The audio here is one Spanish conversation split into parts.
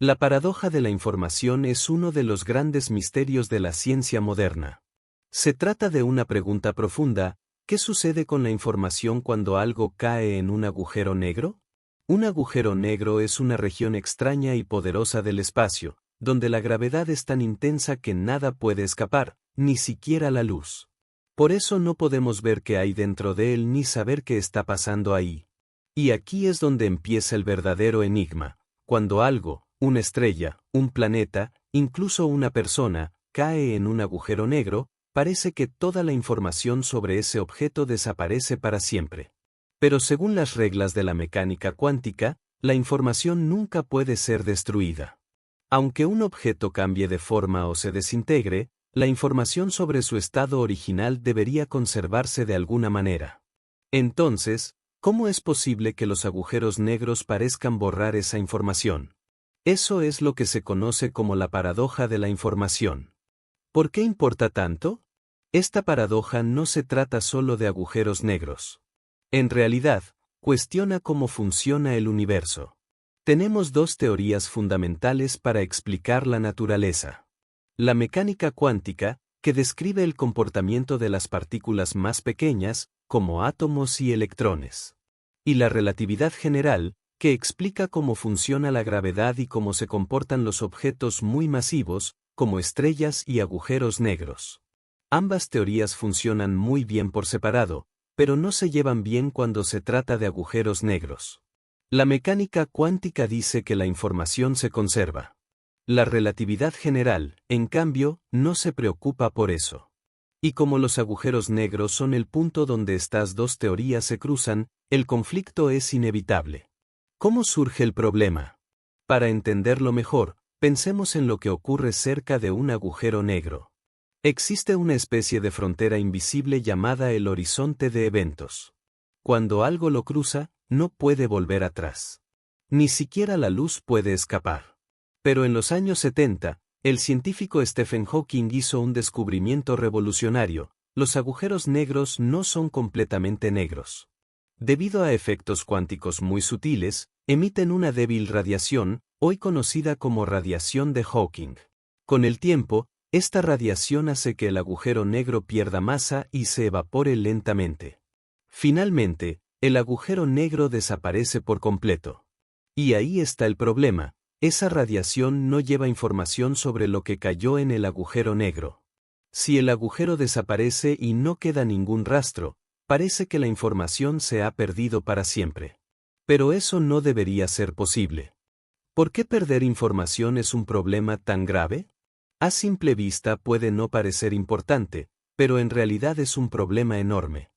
La paradoja de la información es uno de los grandes misterios de la ciencia moderna. Se trata de una pregunta profunda: ¿qué sucede con la información cuando algo cae en un agujero negro? Un agujero negro es una región extraña y poderosa del espacio, donde la gravedad es tan intensa que nada puede escapar, ni siquiera la luz. Por eso no podemos ver qué hay dentro de él ni saber qué está pasando ahí. Y aquí es donde empieza el verdadero enigma: cuando algo, una estrella, un planeta, incluso una persona, cae en un agujero negro, parece que toda la información sobre ese objeto desaparece para siempre. Pero según las reglas de la mecánica cuántica, la información nunca puede ser destruida. Aunque un objeto cambie de forma o se desintegre, la información sobre su estado original debería conservarse de alguna manera. Entonces, ¿cómo es posible que los agujeros negros parezcan borrar esa información? Eso es lo que se conoce como la paradoja de la información. ¿Por qué importa tanto? Esta paradoja no se trata solo de agujeros negros. En realidad, cuestiona cómo funciona el universo. Tenemos dos teorías fundamentales para explicar la naturaleza. La mecánica cuántica, que describe el comportamiento de las partículas más pequeñas, como átomos y electrones. Y la relatividad general, que explica cómo funciona la gravedad y cómo se comportan los objetos muy masivos, como estrellas y agujeros negros. Ambas teorías funcionan muy bien por separado, pero no se llevan bien cuando se trata de agujeros negros. La mecánica cuántica dice que la información se conserva. La relatividad general, en cambio, no se preocupa por eso. Y como los agujeros negros son el punto donde estas dos teorías se cruzan, el conflicto es inevitable. ¿Cómo surge el problema? Para entenderlo mejor, pensemos en lo que ocurre cerca de un agujero negro. Existe una especie de frontera invisible llamada el horizonte de eventos. Cuando algo lo cruza, no puede volver atrás. Ni siquiera la luz puede escapar. Pero en los años 70, el científico Stephen Hawking hizo un descubrimiento revolucionario: los agujeros negros no son completamente negros. Debido a efectos cuánticos muy sutiles, emiten una débil radiación, hoy conocida como radiación de Hawking. Con el tiempo, esta radiación hace que el agujero negro pierda masa y se evapore lentamente. Finalmente, el agujero negro desaparece por completo. Y ahí está el problema: esa radiación no lleva información sobre lo que cayó en el agujero negro. Si el agujero desaparece y no queda ningún rastro, parece que la información se ha perdido para siempre. Pero eso no debería ser posible. ¿Por qué perder información es un problema tan grave? A simple vista puede no parecer importante, pero en realidad es un problema enorme.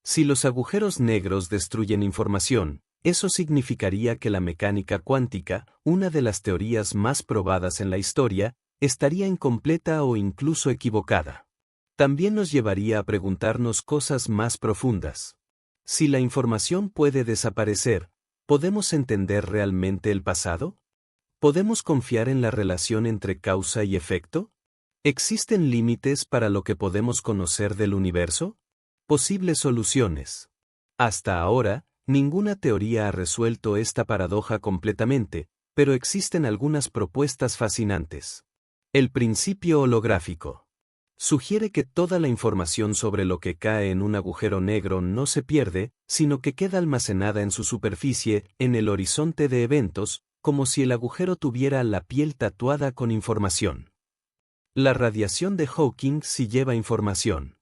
Si los agujeros negros destruyen información, eso significaría que la mecánica cuántica, una de las teorías más probadas en la historia, estaría incompleta o incluso equivocada. También nos llevaría a preguntarnos cosas más profundas. Si la información puede desaparecer, ¿podemos entender realmente el pasado? ¿Podemos confiar en la relación entre causa y efecto? ¿Existen límites para lo que podemos conocer del universo? Posibles soluciones. Hasta ahora, ninguna teoría ha resuelto esta paradoja completamente, pero existen algunas propuestas fascinantes. El principio holográfico sugiere que toda la información sobre lo que cae en un agujero negro no se pierde, sino que queda almacenada en su superficie, en el horizonte de eventos, como si el agujero tuviera la piel tatuada con información. La radiación de Hawking sí lleva información.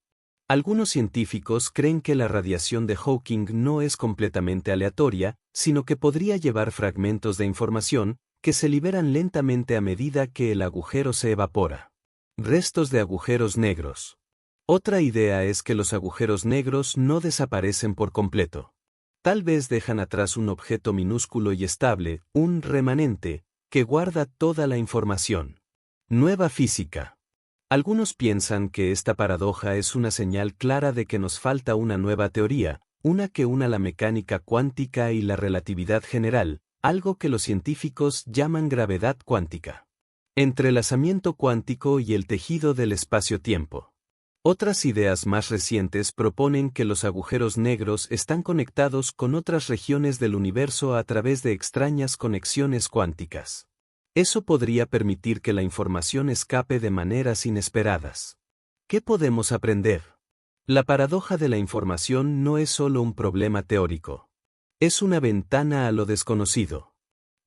Algunos científicos creen que la radiación de Hawking no es completamente aleatoria, sino que podría llevar fragmentos de información que se liberan lentamente a medida que el agujero se evapora. Restos de agujeros negros. Otra idea es que los agujeros negros no desaparecen por completo. Tal vez dejan atrás un objeto minúsculo y estable, un remanente, que guarda toda la información. Nueva física. Algunos piensan que esta paradoja es una señal clara de que nos falta una nueva teoría, una que una la mecánica cuántica y la relatividad general, algo que los científicos llaman gravedad cuántica. Entrelazamiento cuántico y el tejido del espacio-tiempo. Otras ideas más recientes proponen que los agujeros negros están conectados con otras regiones del universo a través de extrañas conexiones cuánticas. Eso podría permitir que la información escape de maneras inesperadas. ¿Qué podemos aprender? La paradoja de la información no es solo un problema teórico. Es una ventana a lo desconocido.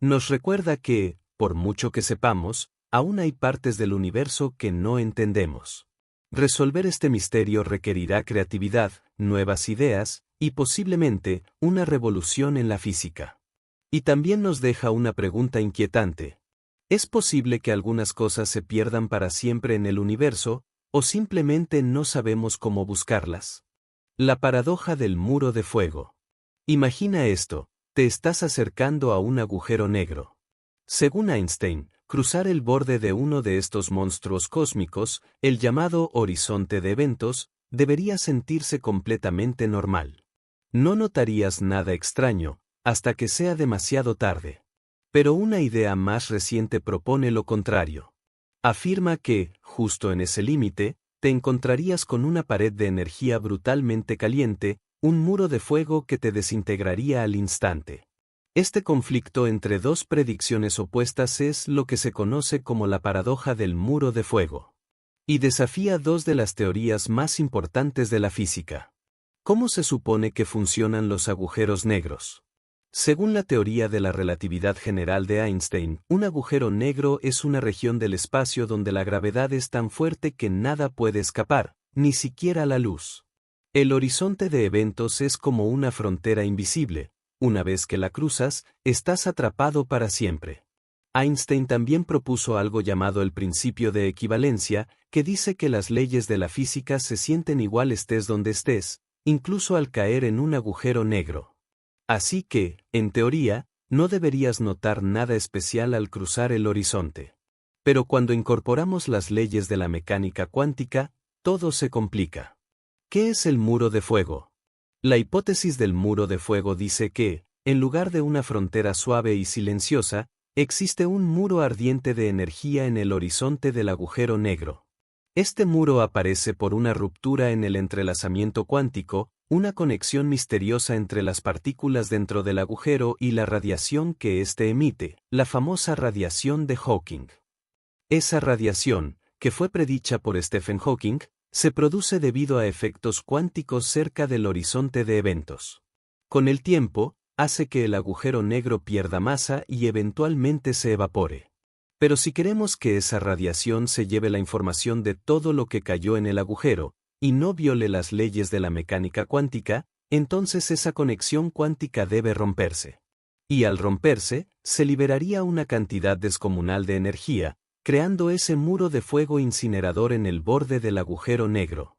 Nos recuerda que, por mucho que sepamos, aún hay partes del universo que no entendemos. Resolver este misterio requerirá creatividad, nuevas ideas, y posiblemente, una revolución en la física. Y también nos deja una pregunta inquietante. ¿Es posible que algunas cosas se pierdan para siempre en el universo, o simplemente no sabemos cómo buscarlas? La paradoja del muro de fuego. Imagina esto, te estás acercando a un agujero negro. Según Einstein, cruzar el borde de uno de estos monstruos cósmicos, el llamado horizonte de eventos, debería sentirse completamente normal. No notarías nada extraño, hasta que sea demasiado tarde. Pero una idea más reciente propone lo contrario. Afirma que, justo en ese límite, te encontrarías con una pared de energía brutalmente caliente, un muro de fuego que te desintegraría al instante. Este conflicto entre dos predicciones opuestas es lo que se conoce como la paradoja del muro de fuego. Y desafía dos de las teorías más importantes de la física. ¿Cómo se supone que funcionan los agujeros negros? Según la teoría de la relatividad general de Einstein, un agujero negro es una región del espacio donde la gravedad es tan fuerte que nada puede escapar, ni siquiera la luz. El horizonte de eventos es como una frontera invisible. Una vez que la cruzas, estás atrapado para siempre. Einstein también propuso algo llamado el principio de equivalencia, que dice que las leyes de la física se sienten igual estés donde estés, incluso al caer en un agujero negro. Así que, en teoría, no deberías notar nada especial al cruzar el horizonte. Pero cuando incorporamos las leyes de la mecánica cuántica, todo se complica. ¿Qué es el muro de fuego? La hipótesis del muro de fuego dice que, en lugar de una frontera suave y silenciosa, existe un muro ardiente de energía en el horizonte del agujero negro. Este muro aparece por una ruptura en el entrelazamiento cuántico, una conexión misteriosa entre las partículas dentro del agujero y la radiación que éste emite, la famosa radiación de Hawking. Esa radiación, que fue predicha por Stephen Hawking, se produce debido a efectos cuánticos cerca del horizonte de eventos. Con el tiempo, hace que el agujero negro pierda masa y eventualmente se evapore. Pero si queremos que esa radiación se lleve la información de todo lo que cayó en el agujero, y no viole las leyes de la mecánica cuántica, entonces esa conexión cuántica debe romperse. Y al romperse, se liberaría una cantidad descomunal de energía, creando ese muro de fuego incinerador en el borde del agujero negro.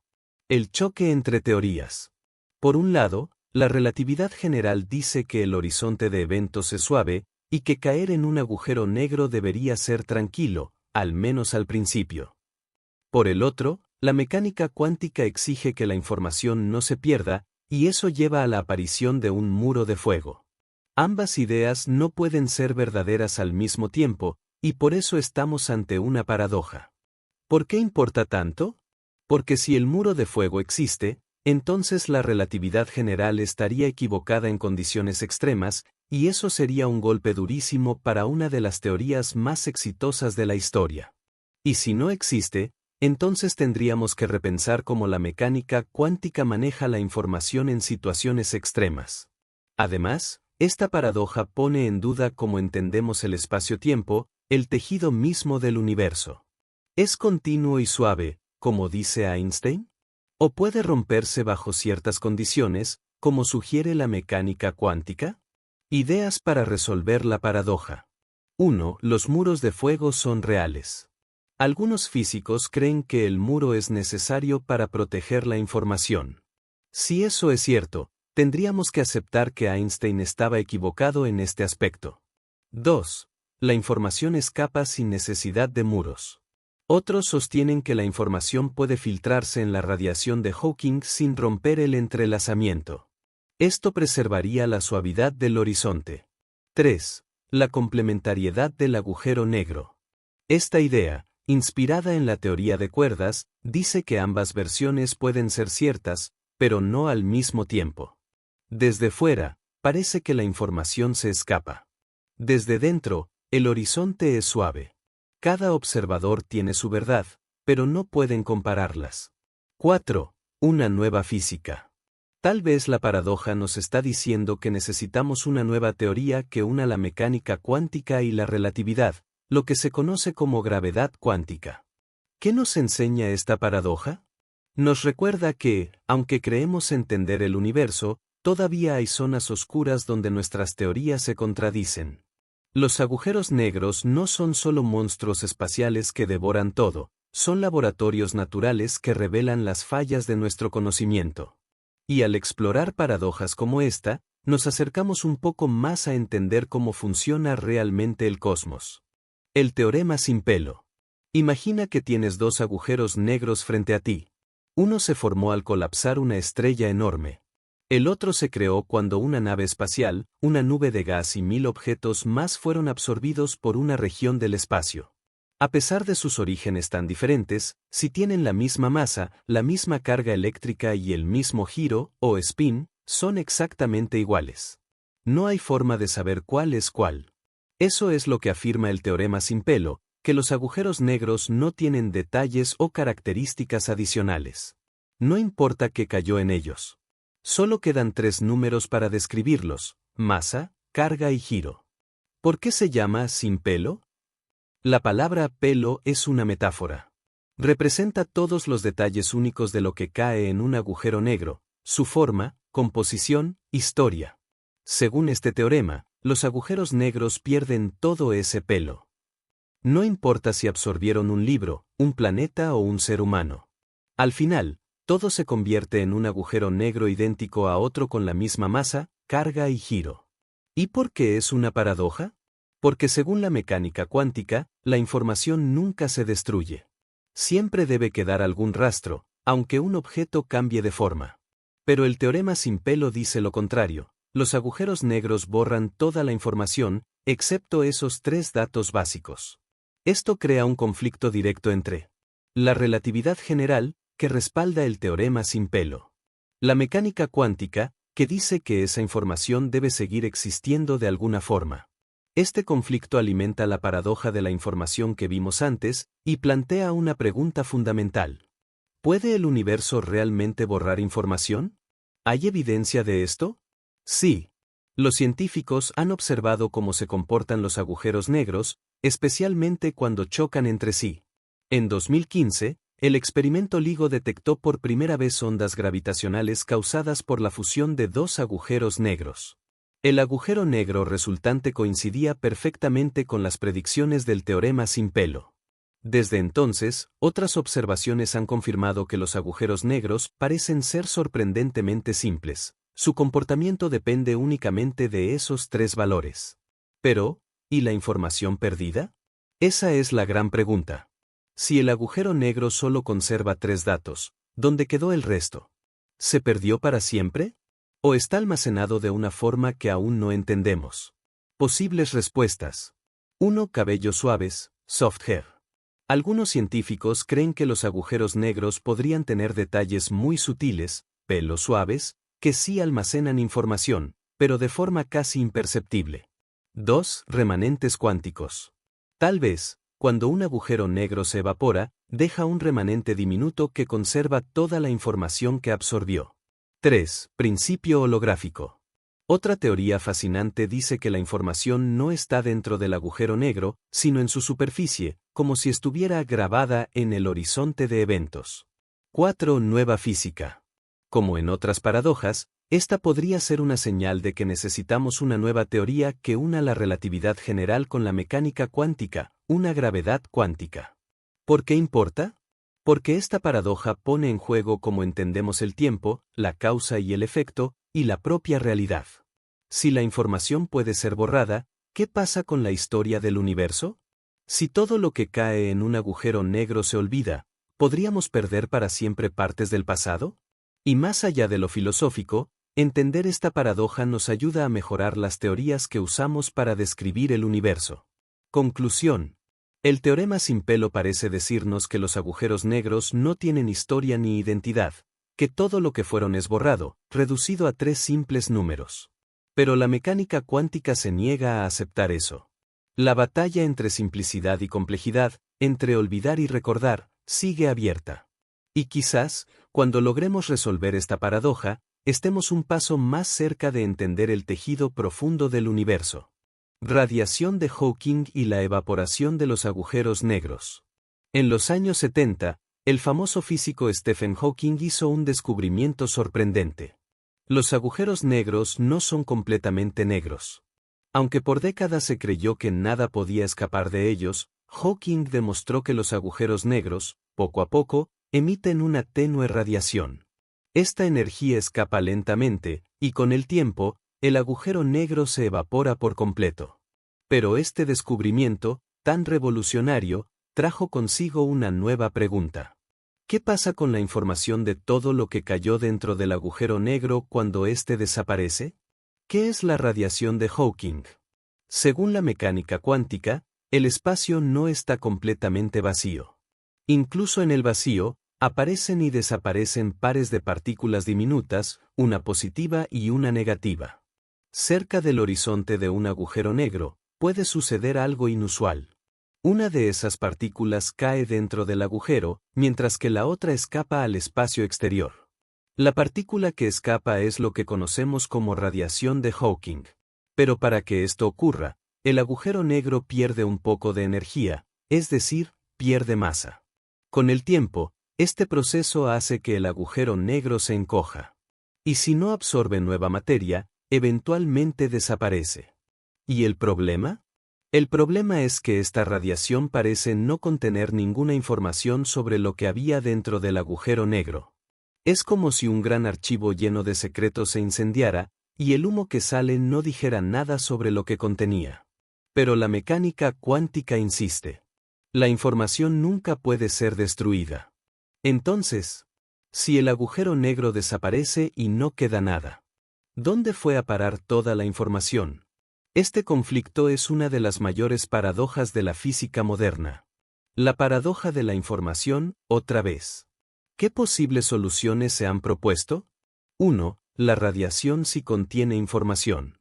El choque entre teorías. Por un lado, la relatividad general dice que el horizonte de eventos es suave, y que caer en un agujero negro debería ser tranquilo, al menos al principio. Por el otro, la mecánica cuántica exige que la información no se pierda, y eso lleva a la aparición de un muro de fuego. Ambas ideas no pueden ser verdaderas al mismo tiempo, y por eso estamos ante una paradoja. ¿Por qué importa tanto? Porque si el muro de fuego existe, entonces la relatividad general estaría equivocada en condiciones extremas, y eso sería un golpe durísimo para una de las teorías más exitosas de la historia. Y si no existe, entonces tendríamos que repensar cómo la mecánica cuántica maneja la información en situaciones extremas. Además, esta paradoja pone en duda cómo entendemos el espacio-tiempo, el tejido mismo del universo. ¿Es continuo y suave, como dice Einstein? ¿O puede romperse bajo ciertas condiciones, como sugiere la mecánica cuántica? Ideas para resolver la paradoja. 1. Los muros de fuego son reales. Algunos físicos creen que el muro es necesario para proteger la información. Si eso es cierto, tendríamos que aceptar que Einstein estaba equivocado en este aspecto. 2. La información escapa sin necesidad de muros. Otros sostienen que la información puede filtrarse en la radiación de Hawking sin romper el entrelazamiento. Esto preservaría la suavidad del horizonte. 3. La complementariedad del agujero negro. Esta idea, inspirada en la teoría de cuerdas, dice que ambas versiones pueden ser ciertas, pero no al mismo tiempo. Desde fuera, parece que la información se escapa. Desde dentro, El horizonte es suave. Cada observador tiene su verdad, pero no pueden compararlas. 4. Una nueva física. Tal vez la paradoja nos está diciendo que necesitamos una nueva teoría que una la mecánica cuántica y la relatividad, lo que se conoce como gravedad cuántica. ¿Qué nos enseña esta paradoja? Nos recuerda que, aunque creemos entender el universo, todavía hay zonas oscuras donde nuestras teorías se contradicen. Los agujeros negros no son solo monstruos espaciales que devoran todo, son laboratorios naturales que revelan las fallas de nuestro conocimiento. Y al explorar paradojas como esta, nos acercamos un poco más a entender cómo funciona realmente el cosmos. El teorema sin pelo. Imagina que tienes dos agujeros negros frente a ti. Uno se formó al colapsar una estrella enorme. El otro se creó cuando una nave espacial, una nube de gas y 1000 objetos más fueron absorbidos por una región del espacio. A pesar de sus orígenes tan diferentes, si tienen la misma masa, la misma carga eléctrica y el mismo giro, o spin, son exactamente iguales. No hay forma de saber cuál es cuál. Eso es lo que afirma el teorema sin pelo, que los agujeros negros no tienen detalles o características adicionales. No importa qué cayó en ellos. Solo quedan 3 números para describirlos: masa, carga y giro. ¿Por qué se llama sin pelo? La palabra pelo es una metáfora. Representa todos los detalles únicos de lo que cae en un agujero negro: su forma, composición, historia. Según este teorema, los agujeros negros pierden todo ese pelo. No importa si absorbieron un libro, un planeta o un ser humano. Al final, todo se convierte en un agujero negro idéntico a otro con la misma masa, carga y giro. ¿Y por qué es una paradoja? Porque según la mecánica cuántica, la información nunca se destruye. Siempre debe quedar algún rastro, aunque un objeto cambie de forma. Pero el teorema sin pelo dice lo contrario: los agujeros negros borran toda la información, excepto esos 3 datos básicos. Esto crea un conflicto directo entre la relatividad general, que respalda el teorema sin pelo, la mecánica cuántica, que dice que esa información debe seguir existiendo de alguna forma. Este conflicto alimenta la paradoja de la información que vimos antes, y plantea una pregunta fundamental. ¿Puede el universo realmente borrar información? ¿Hay evidencia de esto? Sí. Los científicos han observado cómo se comportan los agujeros negros, especialmente cuando chocan entre sí. En 2015, el experimento LIGO detectó por primera vez ondas gravitacionales causadas por la fusión de 2 agujeros negros. El agujero negro resultante coincidía perfectamente con las predicciones del teorema sin pelo. Desde entonces, otras observaciones han confirmado que los agujeros negros parecen ser sorprendentemente simples. Su comportamiento depende únicamente de esos 3 valores. Pero, ¿y la información perdida? Esa es la gran pregunta. Si el agujero negro solo conserva 3 datos, ¿dónde quedó el resto? ¿Se perdió para siempre? ¿O está almacenado de una forma que aún no entendemos? Posibles respuestas. 1. Cabellos suaves, soft hair. Algunos científicos creen que los agujeros negros podrían tener detalles muy sutiles, pelos suaves, que sí almacenan información, pero de forma casi imperceptible. 2. Remanentes cuánticos. Tal vez, cuando un agujero negro se evapora, deja un remanente diminuto que conserva toda la información que absorbió. 3. Principio holográfico. Otra teoría fascinante dice que la información no está dentro del agujero negro, sino en su superficie, como si estuviera grabada en el horizonte de eventos. 4. Nueva física. Como en otras paradojas, esta podría ser una señal de que necesitamos una nueva teoría que una la relatividad general con la mecánica cuántica, una gravedad cuántica. ¿Por qué importa? Porque esta paradoja pone en juego cómo entendemos el tiempo, la causa y el efecto, y la propia realidad. Si la información puede ser borrada, ¿qué pasa con la historia del universo? Si todo lo que cae en un agujero negro se olvida, ¿podríamos perder para siempre partes del pasado? Y más allá de lo filosófico, entender esta paradoja nos ayuda a mejorar las teorías que usamos para describir el universo. Conclusión. El teorema sin pelo parece decirnos que los agujeros negros no tienen historia ni identidad, que todo lo que fueron es borrado, reducido a 3 simples números. Pero la mecánica cuántica se niega a aceptar eso. La batalla entre simplicidad y complejidad, entre olvidar y recordar, sigue abierta. Y quizás, cuando logremos resolver esta paradoja, estemos un paso más cerca de entender el tejido profundo del universo. Radiación de Hawking y la evaporación de los agujeros negros. En los años 70, el famoso físico Stephen Hawking hizo un descubrimiento sorprendente. Los agujeros negros no son completamente negros. Aunque por décadas se creyó que nada podía escapar de ellos, Hawking demostró que los agujeros negros, poco a poco, emiten una tenue radiación. Esta energía escapa lentamente, y con el tiempo, el agujero negro se evapora por completo. Pero este descubrimiento, tan revolucionario, trajo consigo una nueva pregunta. ¿Qué pasa con la información de todo lo que cayó dentro del agujero negro cuando éste desaparece? ¿Qué es la radiación de Hawking? Según la mecánica cuántica, el espacio no está completamente vacío. Incluso en el vacío, aparecen y desaparecen pares de partículas diminutas, una positiva y una negativa. Cerca del horizonte de un agujero negro, puede suceder algo inusual. Una de esas partículas cae dentro del agujero, mientras que la otra escapa al espacio exterior. La partícula que escapa es lo que conocemos como radiación de Hawking. Pero para que esto ocurra, el agujero negro pierde un poco de energía, es decir, pierde masa. Con el tiempo, este proceso hace que el agujero negro se encoja. Y si no absorbe nueva materia, eventualmente desaparece. ¿Y el problema? El problema es que esta radiación parece no contener ninguna información sobre lo que había dentro del agujero negro. Es como si un gran archivo lleno de secretos se incendiara, y el humo que sale no dijera nada sobre lo que contenía. Pero la mecánica cuántica insiste. La información nunca puede ser destruida. Entonces, si el agujero negro desaparece y no queda nada, ¿dónde fue a parar toda la información? Este conflicto es una de las mayores paradojas de la física moderna. La paradoja de la información, otra vez. ¿Qué posibles soluciones se han propuesto? 1. La radiación sí contiene información.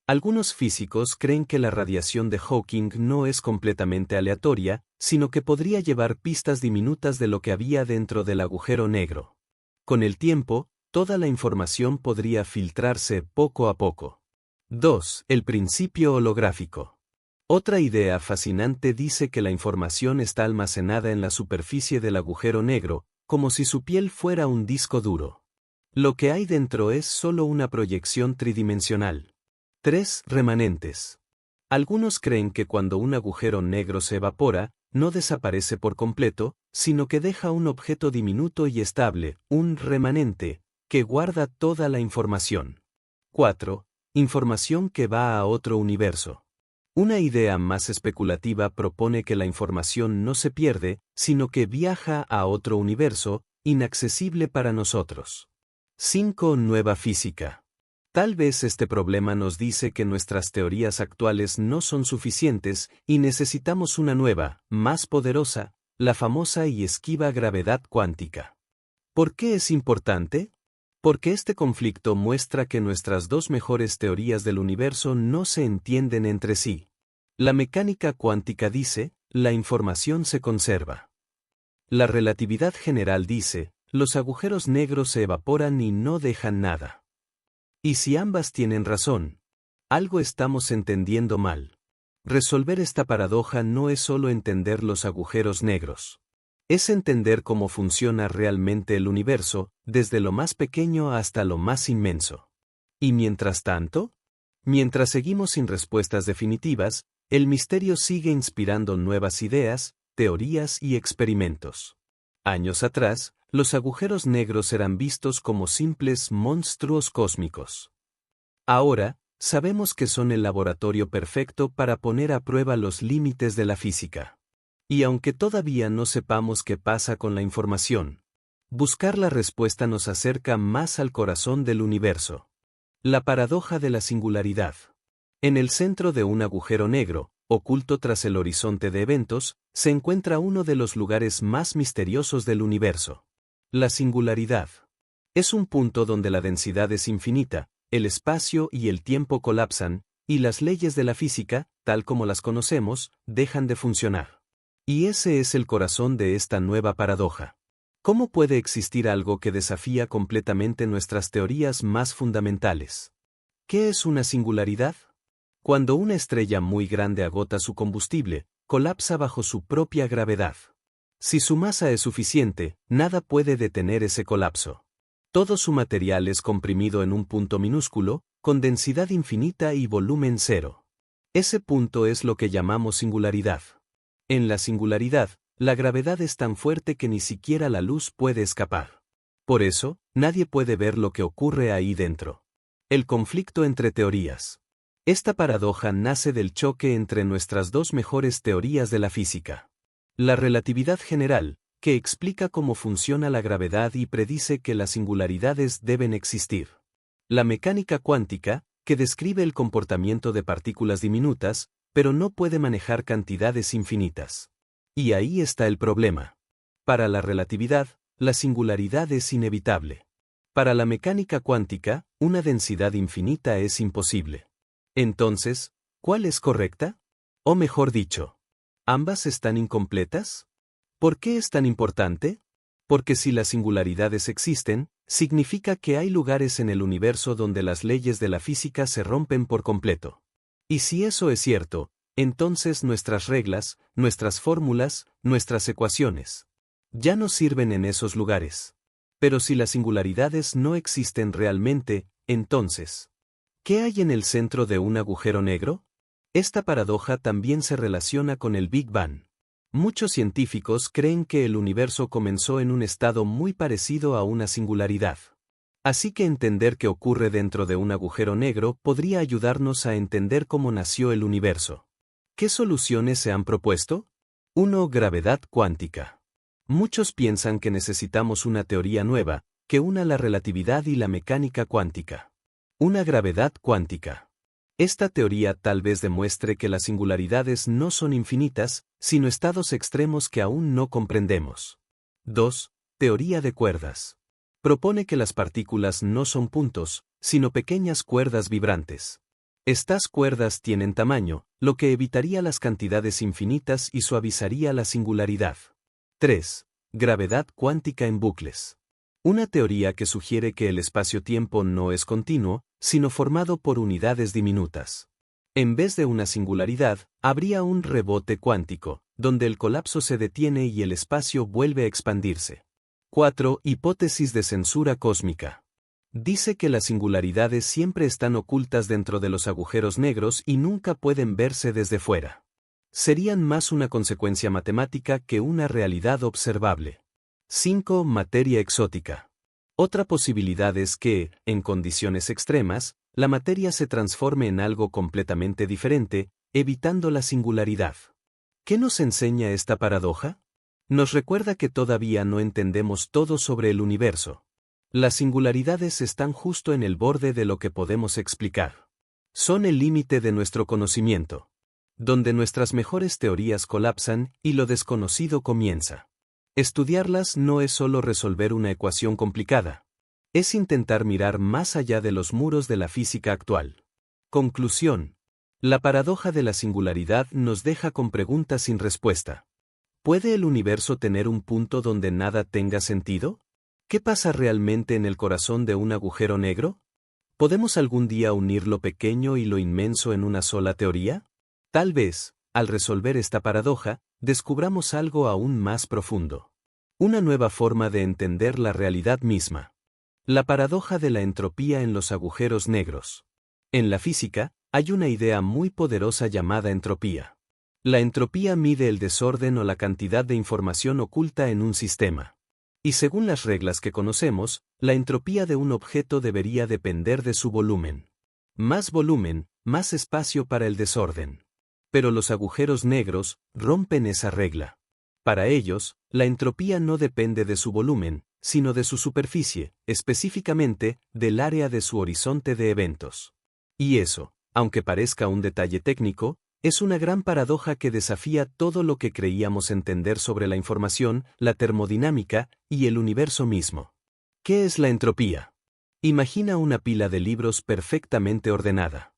Algunos físicos creen que la radiación de Hawking no es completamente aleatoria, sino que podría llevar pistas diminutas de lo que había dentro del agujero negro. Con el tiempo, toda la información podría filtrarse poco a poco. 2. El principio holográfico. Otra idea fascinante dice que la información está almacenada en la superficie del agujero negro, como si su piel fuera un disco duro. Lo que hay dentro es solo una proyección tridimensional. 3. Remanentes. Algunos creen que cuando un agujero negro se evapora, no desaparece por completo, sino que deja un objeto diminuto y estable, un remanente, que guarda toda la información. 4. Información que va a otro universo. Una idea más especulativa propone que la información no se pierde, sino que viaja a otro universo, inaccesible para nosotros. 5. Nueva física. Tal vez este problema nos dice que nuestras teorías actuales no son suficientes y necesitamos una nueva, más poderosa, la famosa y esquiva gravedad cuántica. ¿Por qué es importante? Porque este conflicto muestra que nuestras dos mejores teorías del universo no se entienden entre sí. La mecánica cuántica dice, la información se conserva. La relatividad general dice, los agujeros negros se evaporan y no dejan nada. Y si ambas tienen razón, algo estamos entendiendo mal. Resolver esta paradoja no es solo entender los agujeros negros. Es entender cómo funciona realmente el universo, desde lo más pequeño hasta lo más inmenso. Y mientras tanto, mientras seguimos sin respuestas definitivas, el misterio sigue inspirando nuevas ideas, teorías y experimentos. Años atrás, los agujeros negros eran vistos como simples monstruos cósmicos. Ahora, sabemos que son el laboratorio perfecto para poner a prueba los límites de la física. Y aunque todavía no sepamos qué pasa con la información, buscar la respuesta nos acerca más al corazón del universo. La paradoja de la singularidad. En el centro de un agujero negro, oculto tras el horizonte de eventos, se encuentra uno de los lugares más misteriosos del universo. La singularidad. Es un punto donde la densidad es infinita, el espacio y el tiempo colapsan, y las leyes de la física, tal como las conocemos, dejan de funcionar. Y ese es el corazón de esta nueva paradoja. ¿Cómo puede existir algo que desafía completamente nuestras teorías más fundamentales? ¿Qué es una singularidad? Cuando una estrella muy grande agota su combustible, colapsa bajo su propia gravedad. Si su masa es suficiente, nada puede detener ese colapso. Todo su material es comprimido en un punto minúsculo, con densidad infinita y volumen cero. Ese punto es lo que llamamos singularidad. En la singularidad, la gravedad es tan fuerte que ni siquiera la luz puede escapar. Por eso, nadie puede ver lo que ocurre ahí dentro. El conflicto entre teorías. Esta paradoja nace del choque entre nuestras dos mejores teorías de la física. La relatividad general, que explica cómo funciona la gravedad y predice que las singularidades deben existir. La mecánica cuántica, que describe el comportamiento de partículas diminutas, pero no puede manejar cantidades infinitas. Y ahí está el problema. Para la relatividad, la singularidad es inevitable. Para la mecánica cuántica, una densidad infinita es imposible. Entonces, ¿cuál es correcta? O mejor dicho, ¿ambas están incompletas? ¿Por qué es tan importante? Porque si las singularidades existen, significa que hay lugares en el universo donde las leyes de la física se rompen por completo. Y si eso es cierto, entonces nuestras reglas, nuestras fórmulas, nuestras ecuaciones, ya no sirven en esos lugares. Pero si las singularidades no existen realmente, entonces, ¿qué hay en el centro de un agujero negro? Esta paradoja también se relaciona con el Big Bang. Muchos científicos creen que el universo comenzó en un estado muy parecido a una singularidad. Así que entender qué ocurre dentro de un agujero negro podría ayudarnos a entender cómo nació el universo. ¿Qué soluciones se han propuesto? 1. Gravedad cuántica. Muchos piensan que necesitamos una teoría nueva, que una la relatividad y la mecánica cuántica. Una gravedad cuántica. Esta teoría tal vez demuestre que las singularidades no son infinitas, sino estados extremos que aún no comprendemos. 2. Teoría de cuerdas. Propone que las partículas no son puntos, sino pequeñas cuerdas vibrantes. Estas cuerdas tienen tamaño, lo que evitaría las cantidades infinitas y suavizaría la singularidad. 3. Gravedad cuántica en bucles. Una teoría que sugiere que el espacio-tiempo no es continuo, sino formado por unidades diminutas. En vez de una singularidad, habría un rebote cuántico, donde el colapso se detiene y el espacio vuelve a expandirse. 4. Hipótesis de censura cósmica. Dice que las singularidades siempre están ocultas dentro de los agujeros negros y nunca pueden verse desde fuera. Serían más una consecuencia matemática que una realidad observable. 5. Materia exótica. Otra posibilidad es que, en condiciones extremas, la materia se transforme en algo completamente diferente, evitando la singularidad. ¿Qué nos enseña esta paradoja? Nos recuerda que todavía no entendemos todo sobre el universo. Las singularidades están justo en el borde de lo que podemos explicar. Son el límite de nuestro conocimiento, donde nuestras mejores teorías colapsan y lo desconocido comienza. Estudiarlas no es solo resolver una ecuación complicada. Es intentar mirar más allá de los muros de la física actual. Conclusión. La paradoja de la singularidad nos deja con preguntas sin respuesta. ¿Puede el universo tener un punto donde nada tenga sentido? ¿Qué pasa realmente en el corazón de un agujero negro? ¿Podemos algún día unir lo pequeño y lo inmenso en una sola teoría? Tal vez, al resolver esta paradoja, descubramos algo aún más profundo. Una nueva forma de entender la realidad misma. La paradoja de la entropía en los agujeros negros. En la física, hay una idea muy poderosa llamada entropía. La entropía mide el desorden o la cantidad de información oculta en un sistema. Y según las reglas que conocemos, la entropía de un objeto debería depender de su volumen. Más volumen, más espacio para el desorden. Pero los agujeros negros rompen esa regla. Para ellos, la entropía no depende de su volumen, sino de su superficie, específicamente, del área de su horizonte de eventos. Y eso, aunque parezca un detalle técnico, es una gran paradoja que desafía todo lo que creíamos entender sobre la información, la termodinámica y el universo mismo. ¿Qué es la entropía? Imagina una pila de libros perfectamente ordenada.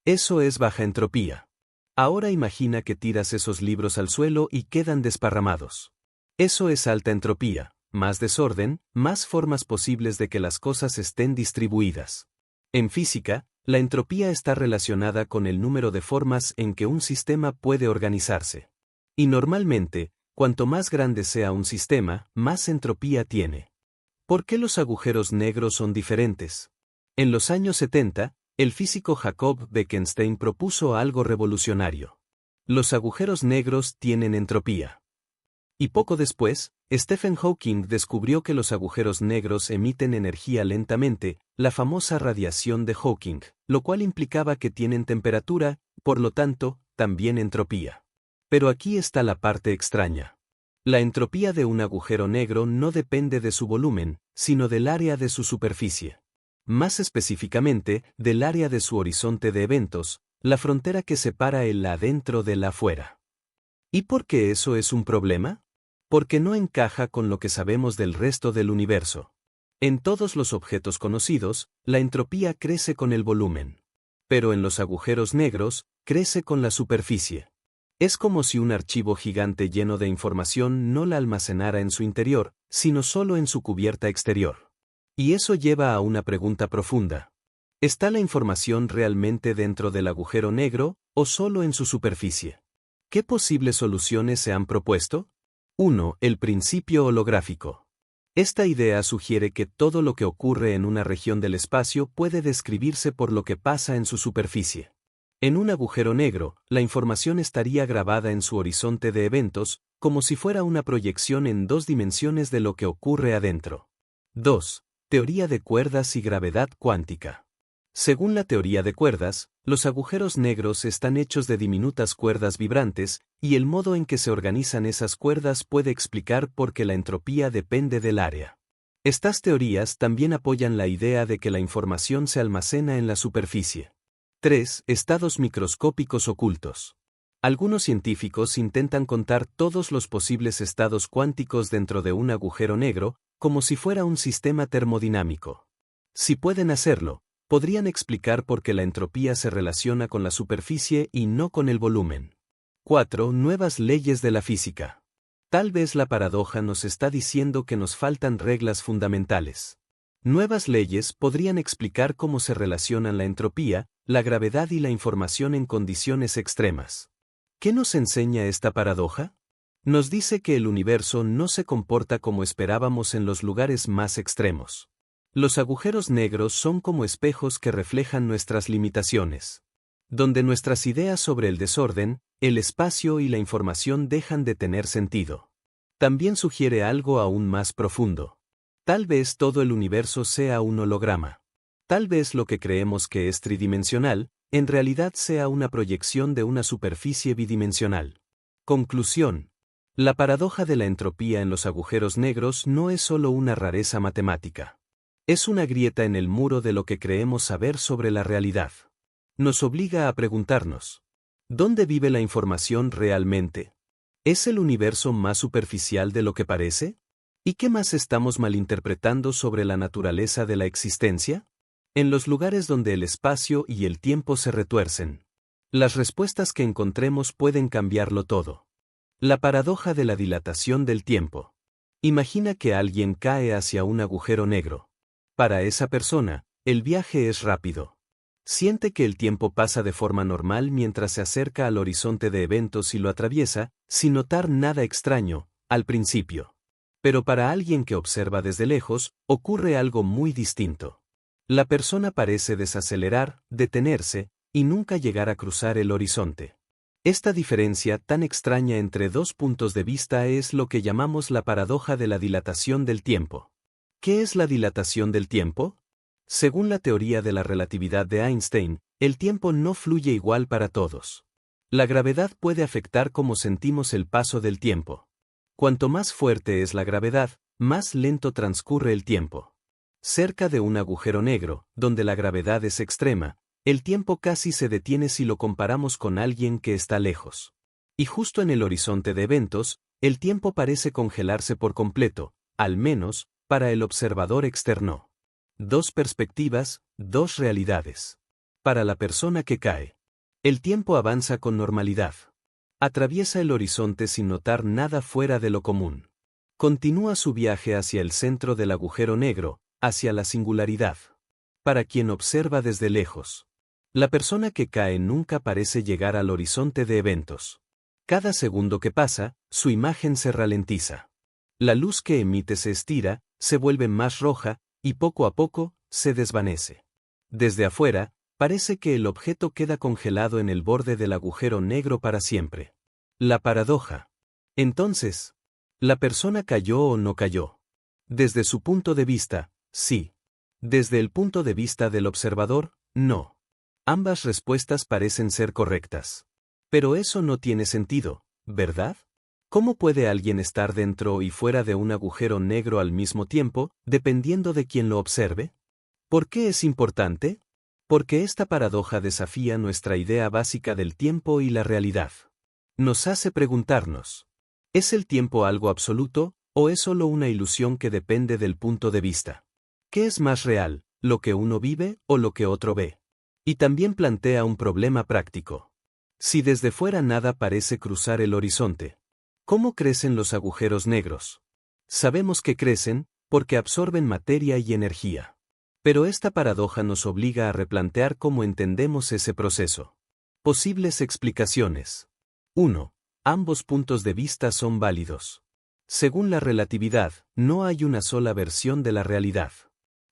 Eso es baja entropía. Ahora imagina que tiras esos libros al suelo y quedan desparramados. Eso es alta entropía, más desorden, más formas posibles de que las cosas estén distribuidas. En física, la entropía está relacionada con el número de formas en que un sistema puede organizarse. Y normalmente, cuanto más grande sea un sistema, más entropía tiene. ¿Por qué los agujeros negros son diferentes? En los años 70, el físico Jacob Bekenstein propuso algo revolucionario. Los agujeros negros tienen entropía. Y poco después, Stephen Hawking descubrió que los agujeros negros emiten energía lentamente, la famosa radiación de Hawking, lo cual implicaba que tienen temperatura, por lo tanto, también entropía. Pero aquí está la parte extraña. La entropía de un agujero negro no depende de su volumen, sino del área de su superficie. Más específicamente, del área de su horizonte de eventos, la frontera que separa el adentro del afuera. ¿Y por qué eso es un problema? Porque no encaja con lo que sabemos del resto del universo. En todos los objetos conocidos, la entropía crece con el volumen. Pero en los agujeros negros, crece con la superficie. Es como si un archivo gigante lleno de información no la almacenara en su interior, sino solo en su cubierta exterior. Y eso lleva a una pregunta profunda. ¿Está la información realmente dentro del agujero negro, o solo en su superficie? ¿Qué posibles soluciones se han propuesto? 1. El principio holográfico. Esta idea sugiere que todo lo que ocurre en una región del espacio puede describirse por lo que pasa en su superficie. En un agujero negro, la información estaría grabada en su horizonte de eventos, como si fuera una proyección en 2 dimensiones de lo que ocurre adentro. 2. Teoría de cuerdas y gravedad cuántica. Según la teoría de cuerdas, los agujeros negros están hechos de diminutas cuerdas vibrantes, y el modo en que se organizan esas cuerdas puede explicar por qué la entropía depende del área. Estas teorías también apoyan la idea de que la información se almacena en la superficie. 3. Estados microscópicos ocultos. Algunos científicos intentan contar todos los posibles estados cuánticos dentro de un agujero negro, como si fuera un sistema termodinámico. Si pueden hacerlo, podrían explicar por qué la entropía se relaciona con la superficie y no con el volumen. 4. Nuevas leyes de la física. Tal vez la paradoja nos está diciendo que nos faltan reglas fundamentales. Nuevas leyes podrían explicar cómo se relacionan la entropía, la gravedad y la información en condiciones extremas. ¿Qué nos enseña esta paradoja? Nos dice que el universo no se comporta como esperábamos en los lugares más extremos. Los agujeros negros son como espejos que reflejan nuestras limitaciones. Donde nuestras ideas sobre el desorden, el espacio y la información dejan de tener sentido. También sugiere algo aún más profundo. Tal vez todo el universo sea un holograma. Tal vez lo que creemos que es tridimensional, en realidad sea una proyección de una superficie bidimensional. Conclusión. La paradoja de la entropía en los agujeros negros no es solo una rareza matemática. Es una grieta en el muro de lo que creemos saber sobre la realidad. Nos obliga a preguntarnos: ¿dónde vive la información realmente? ¿Es el universo más superficial de lo que parece? ¿Y qué más estamos malinterpretando sobre la naturaleza de la existencia? En los lugares donde el espacio y el tiempo se retuercen, las respuestas que encontremos pueden cambiarlo todo. La paradoja de la dilatación del tiempo. Imagina que alguien cae hacia un agujero negro. Para esa persona, el viaje es rápido. Siente que el tiempo pasa de forma normal mientras se acerca al horizonte de eventos y lo atraviesa, sin notar nada extraño, al principio. Pero para alguien que observa desde lejos, ocurre algo muy distinto. La persona parece desacelerar, detenerse, y nunca llegar a cruzar el horizonte. Esta diferencia tan extraña entre dos puntos de vista es lo que llamamos la paradoja de la dilatación del tiempo. ¿Qué es la dilatación del tiempo? Según la teoría de la relatividad de Einstein, el tiempo no fluye igual para todos. La gravedad puede afectar cómo sentimos el paso del tiempo. Cuanto más fuerte es la gravedad, más lento transcurre el tiempo. Cerca de un agujero negro, donde la gravedad es extrema, el tiempo casi se detiene si lo comparamos con alguien que está lejos. Y justo en el horizonte de eventos, el tiempo parece congelarse por completo, al menos, para el observador externo. Dos perspectivas, dos realidades. Para la persona que cae, El tiempo avanza con normalidad. Atraviesa el horizonte sin notar nada fuera de lo común. Continúa su viaje hacia el centro del agujero negro, hacia la singularidad. Para quien observa desde lejos, la persona que cae nunca parece llegar al horizonte de eventos. Cada segundo que pasa, su imagen se ralentiza. La luz que emite se estira, se vuelve más roja, y poco a poco, se desvanece. Desde afuera, parece que el objeto queda congelado en el borde del agujero negro para siempre. La paradoja. Entonces, ¿la persona cayó o no cayó? Desde su punto de vista, sí. Desde el punto de vista del observador, no. Ambas respuestas parecen ser correctas. Pero eso no tiene sentido, ¿verdad? ¿Cómo puede alguien estar dentro y fuera de un agujero negro al mismo tiempo, dependiendo de quien lo observe? ¿Por qué es importante? Porque esta paradoja desafía nuestra idea básica del tiempo y la realidad. Nos hace preguntarnos, ¿es el tiempo algo absoluto, o es solo una ilusión que depende del punto de vista? ¿Qué es más real, lo que uno vive o lo que otro ve? Y también plantea un problema práctico. Si desde fuera nada parece cruzar el horizonte, ¿cómo crecen los agujeros negros? Sabemos que crecen, porque absorben materia y energía. Pero esta paradoja nos obliga a replantear cómo entendemos ese proceso. Posibles explicaciones. 1. Ambos puntos de vista son válidos. Según la relatividad, no hay una sola versión de la realidad.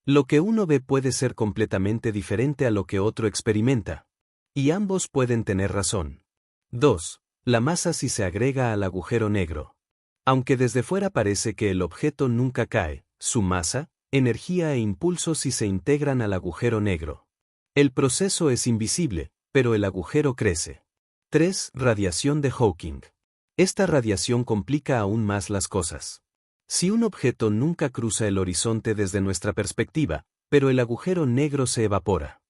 Lo que uno ve puede ser completamente diferente a lo que otro experimenta. Y ambos pueden tener razón. 2. La masa si se agrega al agujero negro. Aunque desde fuera parece que el objeto nunca cae, su masa, energía e impulso si se integran al agujero negro. El proceso es invisible, pero el agujero crece. 3. Radiación de Hawking. Esta radiación complica aún más las cosas. Si un objeto nunca cruza el horizonte desde nuestra perspectiva, pero el agujero negro se evapora,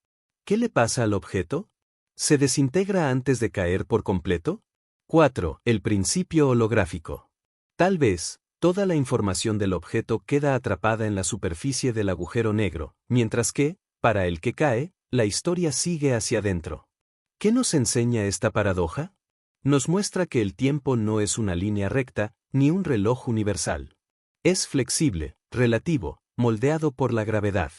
¿qué le pasa al objeto? ¿Se desintegra antes de caer por completo? 4. El principio holográfico. Tal vez, toda la información del objeto queda atrapada en la superficie del agujero negro, mientras que, para el que cae, la historia sigue hacia adentro. ¿Qué nos enseña esta paradoja? Nos muestra que el tiempo no es una línea recta, ni un reloj universal. Es flexible, relativo, moldeado por la gravedad.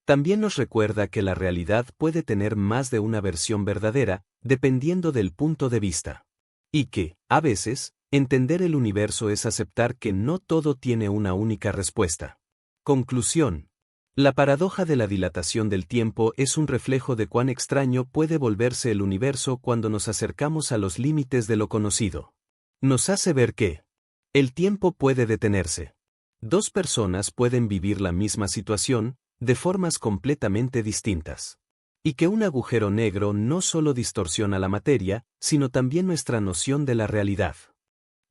También nos recuerda que la realidad puede tener más de una versión verdadera, dependiendo del punto de vista. Y que, a veces, entender el universo es aceptar que no todo tiene una única respuesta. Conclusión. La paradoja de la dilatación del tiempo es un reflejo de cuán extraño puede volverse el universo cuando nos acercamos a los límites de lo conocido. Nos hace ver que el tiempo puede detenerse. Dos personas pueden vivir la misma situación, de formas completamente distintas. Y que un agujero negro no solo distorsiona la materia, sino también nuestra noción de la realidad.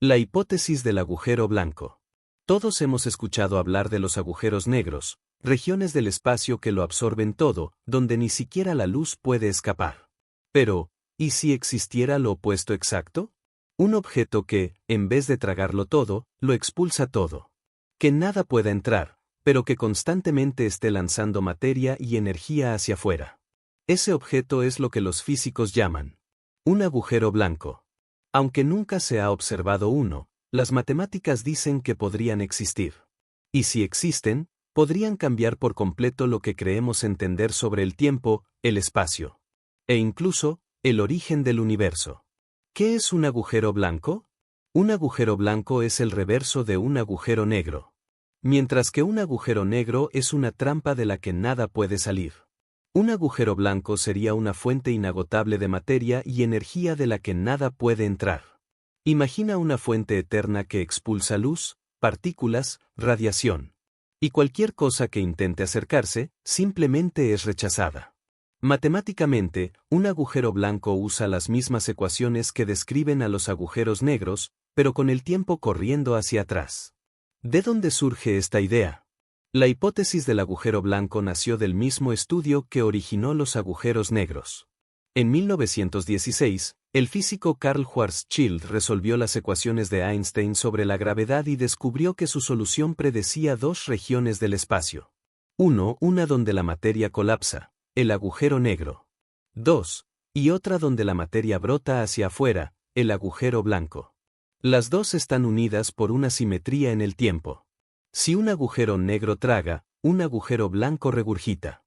La hipótesis del agujero blanco. Todos hemos escuchado hablar de los agujeros negros, regiones del espacio que lo absorben todo, donde ni siquiera la luz puede escapar. Pero, ¿y si existiera lo opuesto exacto? Un objeto que, en vez de tragarlo todo, lo expulsa todo. Que nada pueda entrar, pero que constantemente esté lanzando materia y energía hacia afuera. Ese objeto es lo que los físicos llaman un agujero blanco. Aunque nunca se ha observado uno, las matemáticas dicen que podrían existir. Y si existen, podrían cambiar por completo lo que creemos entender sobre el tiempo, el espacio. E incluso, el origen del universo. ¿Qué es un agujero blanco? Un agujero blanco es el reverso de un agujero negro. Mientras que un agujero negro es una trampa de la que nada puede salir. Un agujero blanco sería una fuente inagotable de materia y energía de la que nada puede entrar. Imagina una fuente eterna que expulsa luz, partículas, radiación. Y cualquier cosa que intente acercarse, simplemente es rechazada. Matemáticamente, un agujero blanco usa las mismas ecuaciones que describen a los agujeros negros, pero con el tiempo corriendo hacia atrás. ¿De dónde surge esta idea? La hipótesis del agujero blanco nació del mismo estudio que originó los agujeros negros. En 1916, el físico Carl Schwarzschild resolvió las ecuaciones de Einstein sobre la gravedad y descubrió que su solución predecía dos regiones del espacio. 1. Una donde la materia colapsa, el agujero negro. 2. y otra donde la materia brota hacia afuera, el agujero blanco. Las dos están unidas por una simetría en el tiempo. Si un agujero negro traga, un agujero blanco regurgita.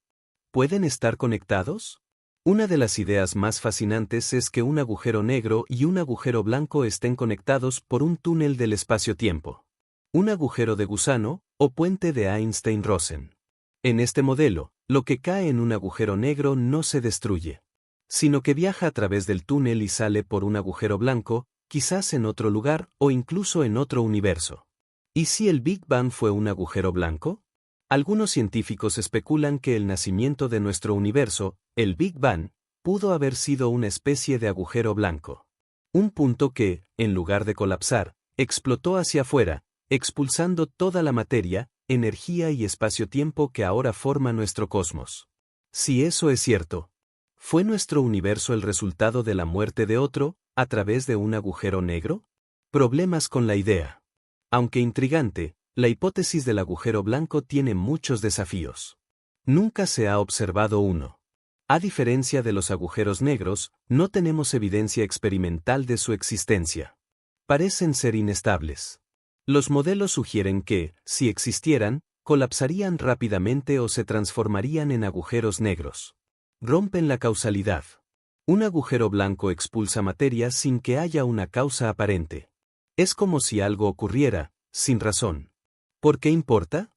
¿Pueden estar conectados? Una de las ideas más fascinantes es que un agujero negro y un agujero blanco estén conectados por un túnel del espacio-tiempo. Un agujero de gusano, o puente de Einstein-Rosen. En este modelo, lo que cae en un agujero negro no se destruye, sino que viaja a través del túnel y sale por un agujero blanco, quizás en otro lugar o incluso en otro universo. ¿Y si el Big Bang fue un agujero blanco? Algunos científicos especulan que el nacimiento de nuestro universo, el Big Bang, pudo haber sido una especie de agujero blanco. Un punto que, en lugar de colapsar, explotó hacia afuera, expulsando toda la materia, energía y espacio-tiempo que ahora forma nuestro cosmos. Si eso es cierto, ¿fue nuestro universo el resultado de la muerte de otro, a través de un agujero negro? Problemas con la idea. Aunque intrigante, la hipótesis del agujero blanco tiene muchos desafíos. Nunca se ha observado uno. A diferencia de los agujeros negros, no tenemos evidencia experimental de su existencia. Parecen ser inestables. Los modelos sugieren que, si existieran, colapsarían rápidamente o se transformarían en agujeros negros. Rompen la causalidad. Un agujero blanco expulsa materia sin que haya una causa aparente. Es como si algo ocurriera, sin razón. ¿Por qué importa?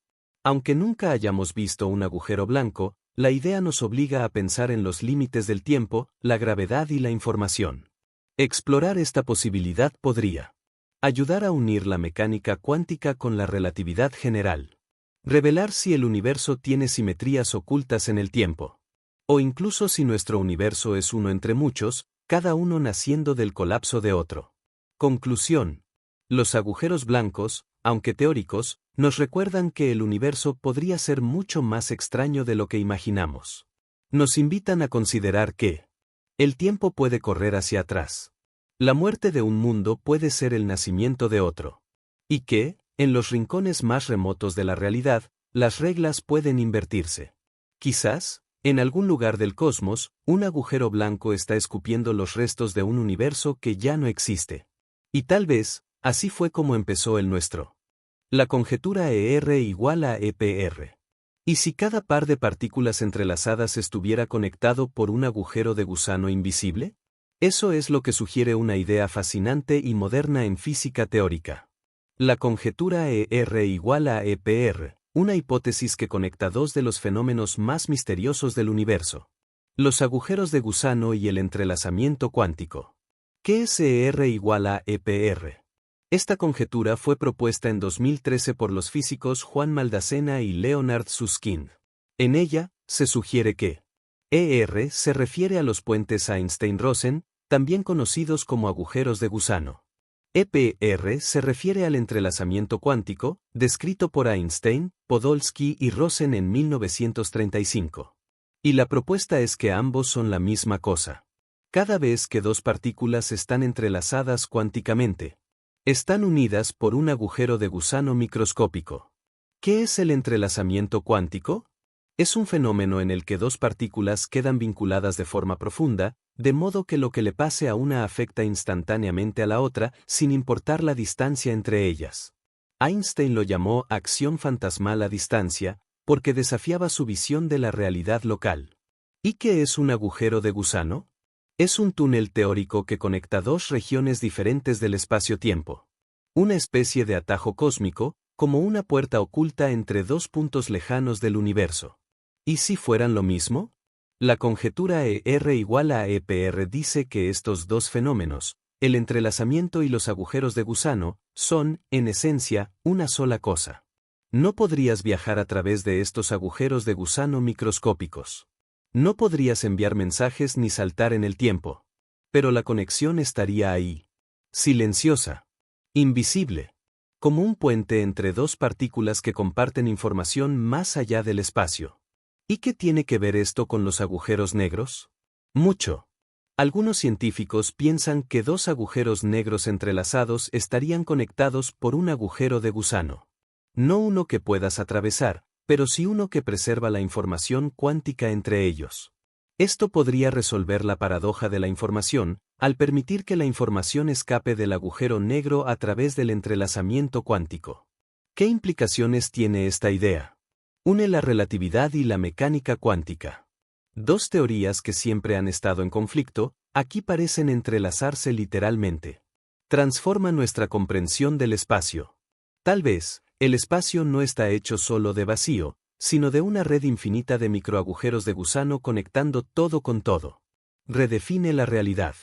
Aunque nunca hayamos visto un agujero blanco, la idea nos obliga a pensar en los límites del tiempo, la gravedad y la información. Explorar esta posibilidad podría ayudar a unir la mecánica cuántica con la relatividad general. Revelar si el universo tiene simetrías ocultas en el tiempo. O incluso si nuestro universo es uno entre muchos, cada uno naciendo del colapso de otro. Conclusión. Los agujeros blancos, aunque teóricos, nos recuerdan que el universo podría ser mucho más extraño de lo que imaginamos. Nos invitan a considerar que el tiempo puede correr hacia atrás. La muerte de un mundo puede ser el nacimiento de otro. Y que, en los rincones más remotos de la realidad, las reglas pueden invertirse. Quizás, en algún lugar del cosmos, un agujero blanco está escupiendo los restos de un universo que ya no existe. Y tal vez, así fue como empezó el nuestro. La conjetura ER igual a EPR. ¿Y si cada par de partículas entrelazadas estuviera conectado por un agujero de gusano invisible? Eso es lo que sugiere una idea fascinante y moderna en física teórica. La conjetura ER igual a EPR, una hipótesis que conecta dos de los fenómenos más misteriosos del universo. Los agujeros de gusano y el entrelazamiento cuántico. ¿Qué es ER igual a EPR? Esta conjetura fue propuesta en 2013 por los físicos Juan Maldacena y Leonard Susskind. En ella, se sugiere que ER se refiere a los puentes Einstein-Rosen, también conocidos como agujeros de gusano. EPR se refiere al entrelazamiento cuántico, descrito por Einstein, Podolsky y Rosen en 1935. Y la propuesta es que ambos son la misma cosa. Cada vez que dos partículas están entrelazadas cuánticamente, están unidas por un agujero de gusano microscópico. ¿Qué es el entrelazamiento cuántico? Es un fenómeno en el que dos partículas quedan vinculadas de forma profunda, de modo que lo que le pase a una afecta instantáneamente a la otra, sin importar la distancia entre ellas. Einstein lo llamó acción fantasmal a distancia, porque desafiaba su visión de la realidad local. ¿Y qué es un agujero de gusano? Es un túnel teórico que conecta dos regiones diferentes del espacio-tiempo. Una especie de atajo cósmico, como una puerta oculta entre dos puntos lejanos del universo. ¿Y si fueran lo mismo? La conjetura ER igual a EPR dice que estos dos fenómenos, el entrelazamiento y los agujeros de gusano, son, en esencia, una sola cosa. No podrías viajar a través de estos agujeros de gusano microscópicos. No podrías enviar mensajes ni saltar en el tiempo. Pero la conexión estaría ahí. Silenciosa. Invisible. Como un puente entre dos partículas que comparten información más allá del espacio. ¿Y qué tiene que ver esto con los agujeros negros? Mucho. Algunos científicos piensan que dos agujeros negros entrelazados estarían conectados por un agujero de gusano. No uno que puedas atravesar, pero sí uno que preserva la información cuántica entre ellos. Esto podría resolver la paradoja de la información, al permitir que la información escape del agujero negro a través del entrelazamiento cuántico. ¿Qué implicaciones tiene esta idea? Une la relatividad y la mecánica cuántica. Dos teorías que siempre han estado en conflicto, aquí parecen entrelazarse literalmente. Transforma nuestra comprensión del espacio. Tal vez, el espacio no está hecho solo de vacío, sino de una red infinita de microagujeros de gusano conectando todo con todo. Redefine la realidad.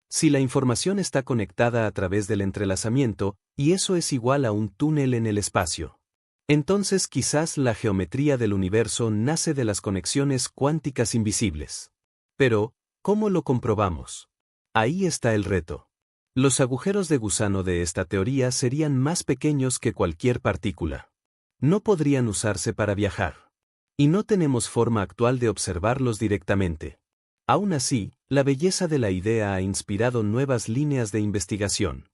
Si la información está conectada a través del entrelazamiento, y eso es igual a un túnel en el espacio, entonces quizás la geometría del universo nace de las conexiones cuánticas invisibles. Pero, ¿cómo lo comprobamos? Ahí está el reto. Los agujeros de gusano de esta teoría serían más pequeños que cualquier partícula. No podrían usarse para viajar. Y no tenemos forma actual de observarlos directamente. Aún así, la belleza de la idea ha inspirado nuevas líneas de investigación.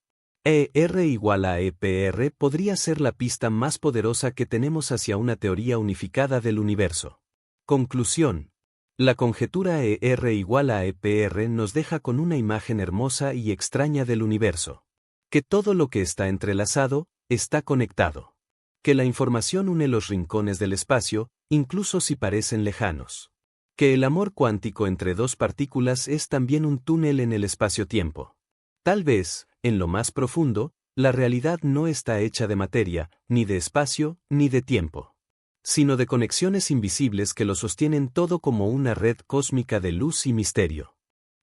ER igual a EPR podría ser la pista más poderosa que tenemos hacia una teoría unificada del universo. Conclusión. La conjetura ER igual a EPR nos deja con una imagen hermosa y extraña del universo. Que todo lo que está entrelazado, está conectado. Que la información une los rincones del espacio, incluso si parecen lejanos. Que el amor cuántico entre dos partículas es también un túnel en el espacio-tiempo. Tal vez, en lo más profundo, la realidad no está hecha de materia, ni de espacio, ni de tiempo, sino de conexiones invisibles que lo sostienen todo como una red cósmica de luz y misterio.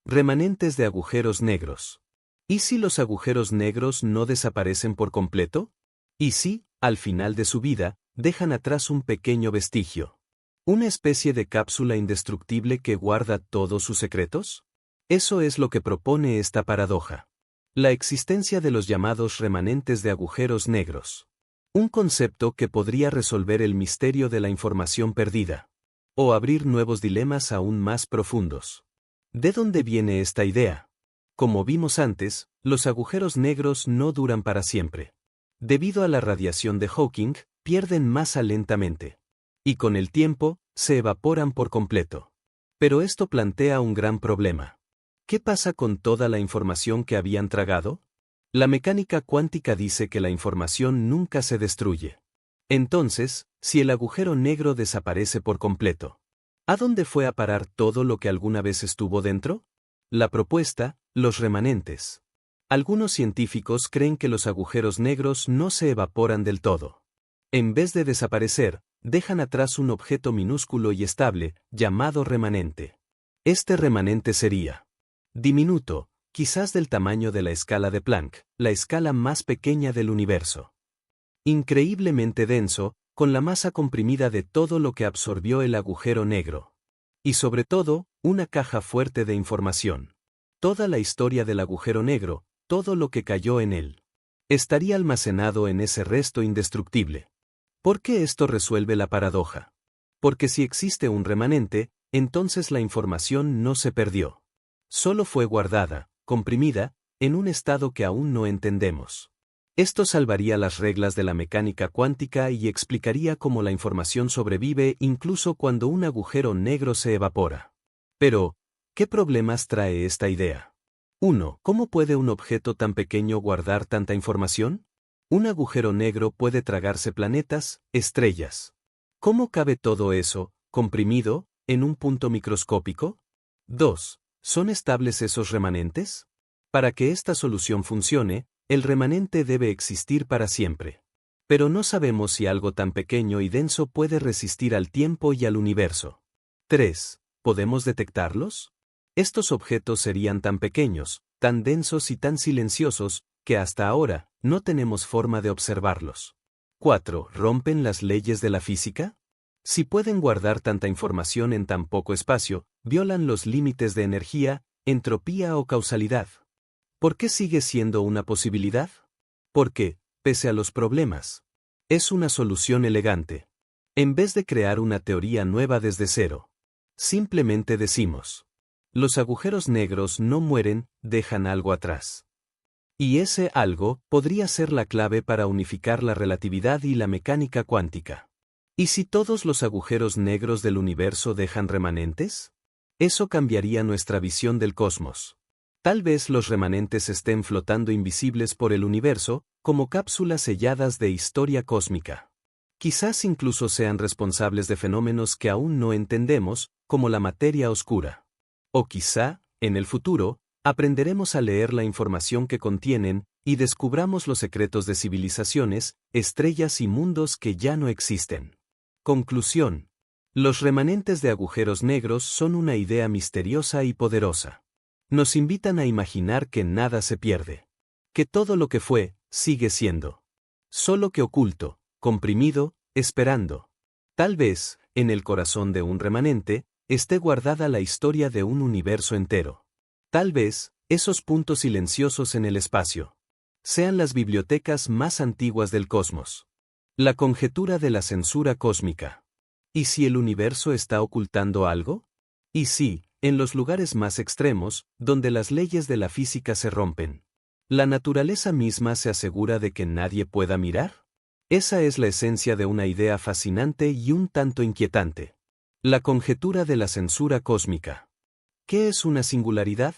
Remanentes de agujeros negros. ¿Y si los agujeros negros no desaparecen por completo? ¿Y si, al final de su vida, dejan atrás un pequeño vestigio? ¿Una especie de cápsula indestructible que guarda todos sus secretos? Eso es lo que propone esta paradoja. La existencia de los llamados remanentes de agujeros negros. Un concepto que podría resolver el misterio de la información perdida. O abrir nuevos dilemas aún más profundos. ¿De dónde viene esta idea? Como vimos antes, los agujeros negros no duran para siempre. Debido a la radiación de Hawking, pierden masa lentamente. Y con el tiempo, se evaporan por completo. Pero esto plantea un gran problema. ¿Qué pasa con toda la información que habían tragado? La mecánica cuántica dice que la información nunca se destruye. Entonces, si el agujero negro desaparece por completo, ¿a dónde fue a parar todo lo que alguna vez estuvo dentro? La propuesta, los remanentes. Algunos científicos creen que los agujeros negros no se evaporan del todo. En vez de desaparecer, dejan atrás un objeto minúsculo y estable, llamado remanente. Este remanente sería diminuto, quizás del tamaño de la escala de Planck, la escala más pequeña del universo. Increíblemente denso, con la masa comprimida de todo lo que absorbió el agujero negro. Y sobre todo, una caja fuerte de información. Toda la historia del agujero negro, todo lo que cayó en él, estaría almacenado en ese resto indestructible. ¿Por qué esto resuelve la paradoja? Porque si existe un remanente, entonces la información no se perdió. Solo fue guardada, comprimida, en un estado que aún no entendemos. Esto salvaría las reglas de la mecánica cuántica y explicaría cómo la información sobrevive incluso cuando un agujero negro se evapora. Pero, ¿qué problemas trae esta idea? 1. ¿Cómo puede un objeto tan pequeño guardar tanta información? Un agujero negro puede tragarse planetas, estrellas. ¿Cómo cabe todo eso, comprimido, en un punto microscópico? 2. ¿Son estables esos remanentes? Para que esta solución funcione, el remanente debe existir para siempre. Pero no sabemos si algo tan pequeño y denso puede resistir al tiempo y al universo. 3. ¿Podemos detectarlos? Estos objetos serían tan pequeños, tan densos y tan silenciosos, que hasta ahora, no tenemos forma de observarlos. 4. ¿Rompen las leyes de la física? Si pueden guardar tanta información en tan poco espacio, violan los límites de energía, entropía o causalidad. ¿Por qué sigue siendo una posibilidad? Porque, pese a los problemas, es una solución elegante. En vez de crear una teoría nueva desde cero, simplemente decimos: los agujeros negros no mueren, dejan algo atrás. Y ese algo podría ser la clave para unificar la relatividad y la mecánica cuántica. ¿Y si todos los agujeros negros del universo dejan remanentes? Eso cambiaría nuestra visión del cosmos. Tal vez los remanentes estén flotando invisibles por el universo, como cápsulas selladas de historia cósmica. Quizás incluso sean responsables de fenómenos que aún no entendemos, como la materia oscura. O quizá, en el futuro, aprenderemos a leer la información que contienen, y descubramos los secretos de civilizaciones, estrellas y mundos que ya no existen. Conclusión. Los remanentes de agujeros negros son una idea misteriosa y poderosa. Nos invitan a imaginar que nada se pierde. Que todo lo que fue, sigue siendo. Solo que oculto, comprimido, esperando. Tal vez, en el corazón de un remanente, esté guardada la historia de un universo entero. Tal vez, esos puntos silenciosos en el espacio sean las bibliotecas más antiguas del cosmos. La conjetura de la censura cósmica. ¿Y si el universo está ocultando algo? ¿Y si, en los lugares más extremos, donde las leyes de la física se rompen, la naturaleza misma se asegura de que nadie pueda mirar? Esa es la esencia de una idea fascinante y un tanto inquietante. La conjetura de la censura cósmica. ¿Qué es una singularidad?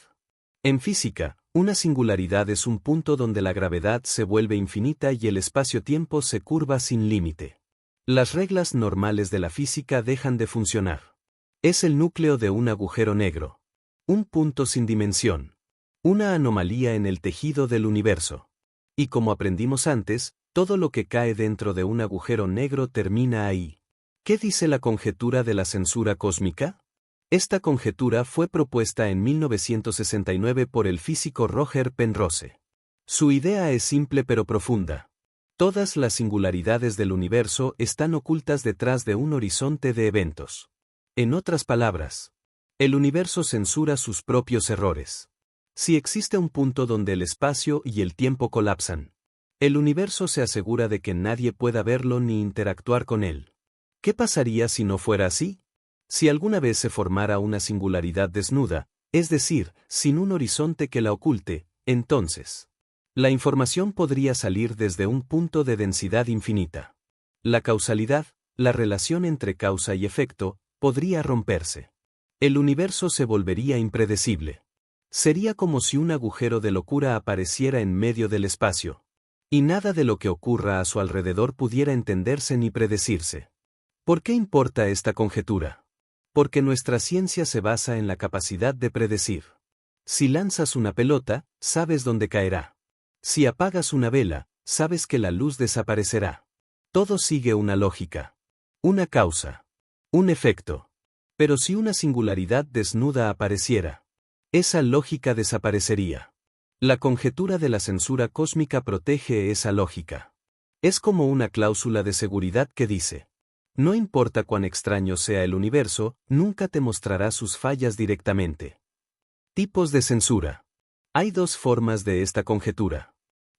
En física, una singularidad es un punto donde la gravedad se vuelve infinita y el espacio-tiempo se curva sin límite. Las reglas normales de la física dejan de funcionar. Es el núcleo de un agujero negro. Un punto sin dimensión. Una anomalía en el tejido del universo. Y como aprendimos antes, todo lo que cae dentro de un agujero negro termina ahí. ¿Qué dice la conjetura de la censura cósmica? Esta conjetura fue propuesta en 1969 por el físico Roger Penrose. Su idea es simple pero profunda. Todas las singularidades del universo están ocultas detrás de un horizonte de eventos. En otras palabras, el universo censura sus propios errores. Si existe un punto donde el espacio y el tiempo colapsan, el universo se asegura de que nadie pueda verlo ni interactuar con él. ¿Qué pasaría si no fuera así? Si alguna vez se formara una singularidad desnuda, es decir, sin un horizonte que la oculte, entonces, la información podría salir desde un punto de densidad infinita. La causalidad, la relación entre causa y efecto, podría romperse. El universo se volvería impredecible. Sería como si un agujero de locura apareciera en medio del espacio. Y nada de lo que ocurra a su alrededor pudiera entenderse ni predecirse. ¿Por qué importa esta conjetura? Porque nuestra ciencia se basa en la capacidad de predecir. Si lanzas una pelota, sabes dónde caerá. Si apagas una vela, sabes que la luz desaparecerá. Todo sigue una lógica. Una causa. Un efecto. Pero si una singularidad desnuda apareciera, esa lógica desaparecería. La conjetura de la censura cósmica protege esa lógica. Es como una cláusula de seguridad que dice: no importa cuán extraño sea el universo, nunca te mostrará sus fallas directamente. Tipos de censura. Hay dos formas de esta conjetura.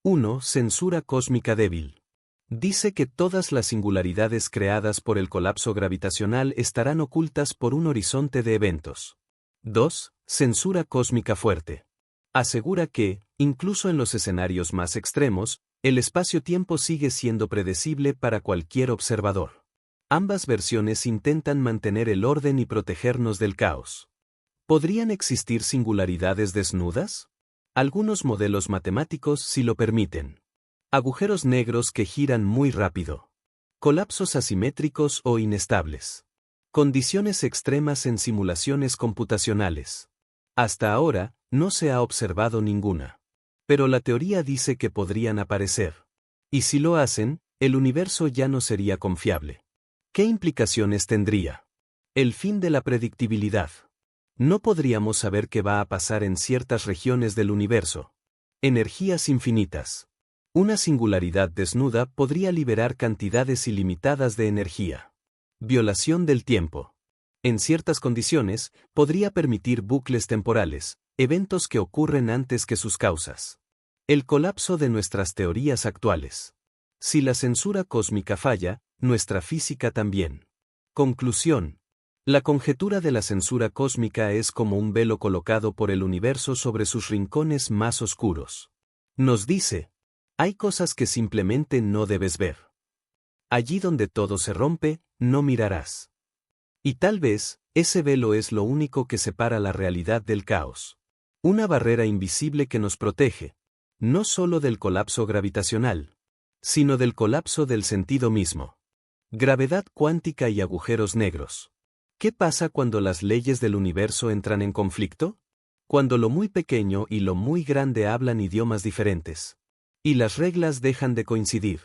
1. Censura cósmica débil. Dice que todas las singularidades creadas por el colapso gravitacional estarán ocultas por un horizonte de eventos. 2. Censura cósmica fuerte. Asegura que, incluso en los escenarios más extremos, el espacio-tiempo sigue siendo predecible para cualquier observador. Ambas versiones intentan mantener el orden y protegernos del caos. ¿Podrían existir singularidades desnudas? Algunos modelos matemáticos sí lo permiten. Agujeros negros que giran muy rápido. Colapsos asimétricos o inestables. Condiciones extremas en simulaciones computacionales. Hasta ahora, no se ha observado ninguna. Pero la teoría dice que podrían aparecer. Y si lo hacen, el universo ya no sería confiable. ¿Qué implicaciones tendría? El fin de la predictibilidad. No podríamos saber qué va a pasar en ciertas regiones del universo. Energías infinitas. Una singularidad desnuda podría liberar cantidades ilimitadas de energía. Violación del tiempo. En ciertas condiciones, podría permitir bucles temporales, eventos que ocurren antes que sus causas. El colapso de nuestras teorías actuales. Si la censura cósmica falla, nuestra física también. Conclusión. La conjetura de la censura cósmica es como un velo colocado por el universo sobre sus rincones más oscuros. Nos dice: hay cosas que simplemente no debes ver. Allí donde todo se rompe, no mirarás. Y tal vez, Ese velo es lo único que separa la realidad del caos. Una barrera invisible que nos protege, no solo del colapso gravitacional, sino del colapso del sentido mismo. Gravedad cuántica y agujeros negros. ¿Qué pasa cuando las leyes del universo entran en conflicto? Cuando lo muy pequeño y lo muy grande hablan idiomas diferentes. Y las reglas dejan de coincidir.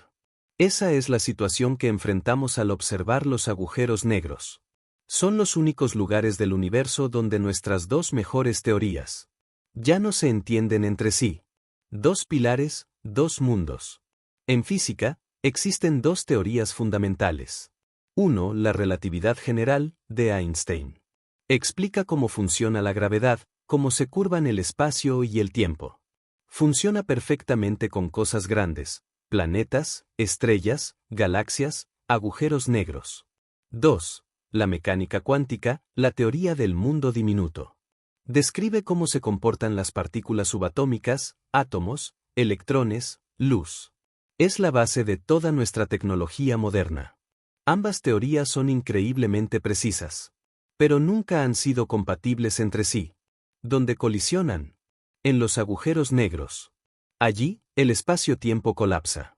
Esa es la situación que enfrentamos al observar los agujeros negros. Son los únicos lugares del universo donde nuestras dos mejores teorías ya no se entienden entre sí. Dos pilares, dos mundos. En física, existen dos teorías fundamentales. 1. La relatividad general, de Einstein. Explica cómo funciona la gravedad, cómo se curvan el espacio y el tiempo. Funciona perfectamente con cosas grandes, planetas, estrellas, galaxias, agujeros negros. 2. La mecánica cuántica, la teoría del mundo diminuto. Describe cómo se comportan las partículas subatómicas, átomos, electrones, luz. Es la base de toda nuestra tecnología moderna. Ambas teorías son increíblemente precisas, pero nunca han sido compatibles entre sí. ¿Dónde colisionan? En los agujeros negros. Allí, el espacio-tiempo colapsa.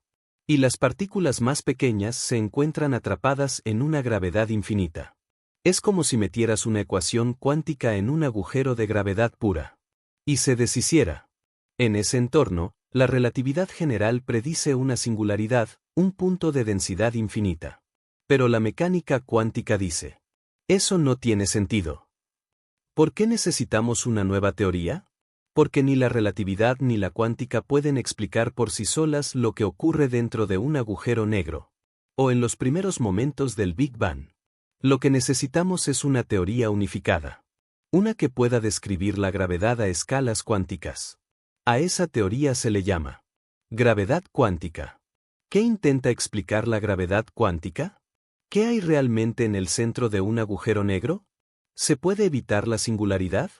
Y las partículas más pequeñas se encuentran atrapadas en una gravedad infinita. Es como si metieras una ecuación cuántica en un agujero de gravedad pura. Y se deshiciera. En ese entorno, la relatividad general predice una singularidad, un punto de densidad infinita. Pero la mecánica cuántica dice: eso no tiene sentido. ¿Por qué necesitamos una nueva teoría? Porque ni la relatividad ni la cuántica pueden explicar por sí solas lo que ocurre dentro de un agujero negro. O en los primeros momentos del Big Bang. Lo que necesitamos es una teoría unificada. Una que pueda describir la gravedad a escalas cuánticas. A esa teoría se le llama gravedad cuántica. ¿Qué intenta explicar la gravedad cuántica? ¿Qué hay realmente en el centro de un agujero negro? ¿Se puede evitar la singularidad?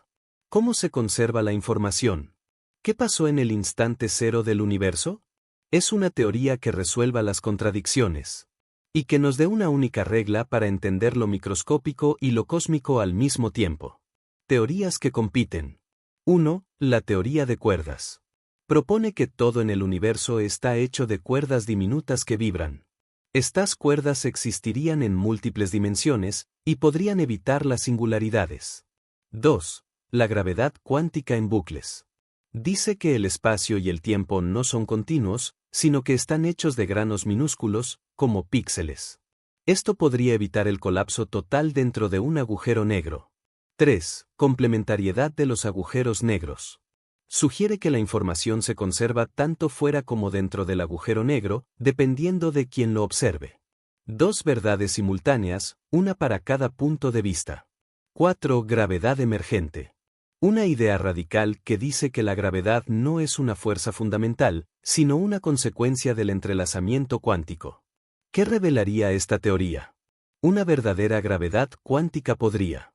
¿Cómo se conserva la información? ¿Qué pasó en el instante cero del universo? Es una teoría que resuelva las contradicciones. Y que nos dé una única regla para entender lo microscópico y lo cósmico al mismo tiempo. Teorías que compiten. 1. La teoría de cuerdas. Propone que todo en el universo está hecho de cuerdas diminutas que vibran. Estas cuerdas existirían en múltiples dimensiones, y podrían evitar las singularidades. 2. La gravedad cuántica en bucles. Dice que el espacio y el tiempo no son continuos, sino que están hechos de granos minúsculos, como píxeles. Esto podría evitar el colapso total dentro de un agujero negro. 3. Complementariedad de los agujeros negros. Sugiere que la información se conserva tanto fuera como dentro del agujero negro, dependiendo de quien lo observe. Dos verdades simultáneas, una para cada punto de vista. 4. Gravedad emergente. Una idea radical que dice que la gravedad no es una fuerza fundamental, sino una consecuencia del entrelazamiento cuántico. ¿Qué revelaría esta teoría? Una verdadera gravedad cuántica podría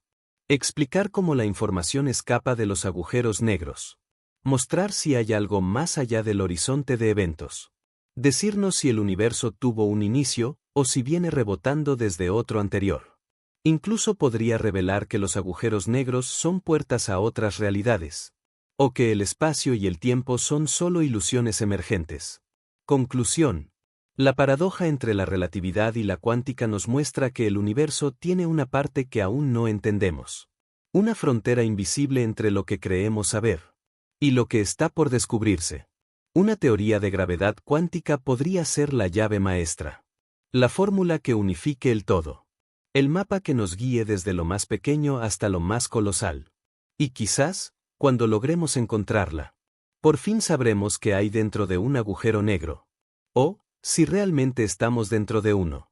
explicar cómo la información escapa de los agujeros negros. Mostrar si hay algo más allá del horizonte de eventos. Decirnos si el universo tuvo un inicio, o si viene rebotando desde otro anterior. Incluso podría revelar que los agujeros negros son puertas a otras realidades. O que el espacio y el tiempo son solo ilusiones emergentes. Conclusión. La paradoja entre la relatividad y la cuántica nos muestra que el universo tiene una parte que aún no entendemos. Una frontera invisible entre lo que creemos saber y lo que está por descubrirse. Una teoría de gravedad cuántica podría ser la llave maestra. La fórmula que unifique el todo. El mapa que nos guíe desde lo más pequeño hasta lo más colosal. Y quizás, cuando logremos encontrarla, por fin sabremos qué hay dentro de un agujero negro. O, si realmente estamos dentro de uno.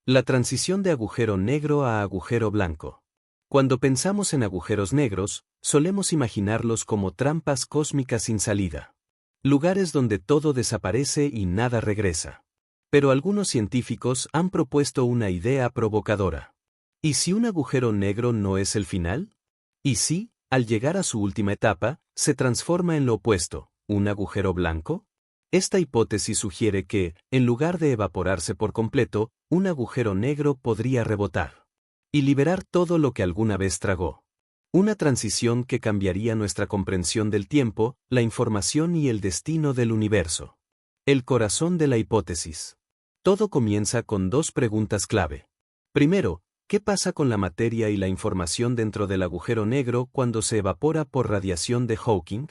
La transición de agujero negro a agujero blanco. Cuando pensamos en agujeros negros, solemos imaginarlos como trampas cósmicas sin salida. Lugares donde todo desaparece y nada regresa. Pero algunos científicos han propuesto una idea provocadora. ¿Y si un agujero negro no es el final? ¿Y si, al llegar a su última etapa, se transforma en lo opuesto, un agujero blanco? Esta hipótesis sugiere que, en lugar de evaporarse por completo, un agujero negro podría rebotar. y liberar todo lo que alguna vez tragó. Una transición que cambiaría nuestra comprensión del tiempo, la información y el destino del universo. El corazón de la hipótesis. Todo comienza con dos preguntas clave. Primero, ¿qué pasa con la materia y la información dentro del agujero negro cuando se evapora por radiación de Hawking?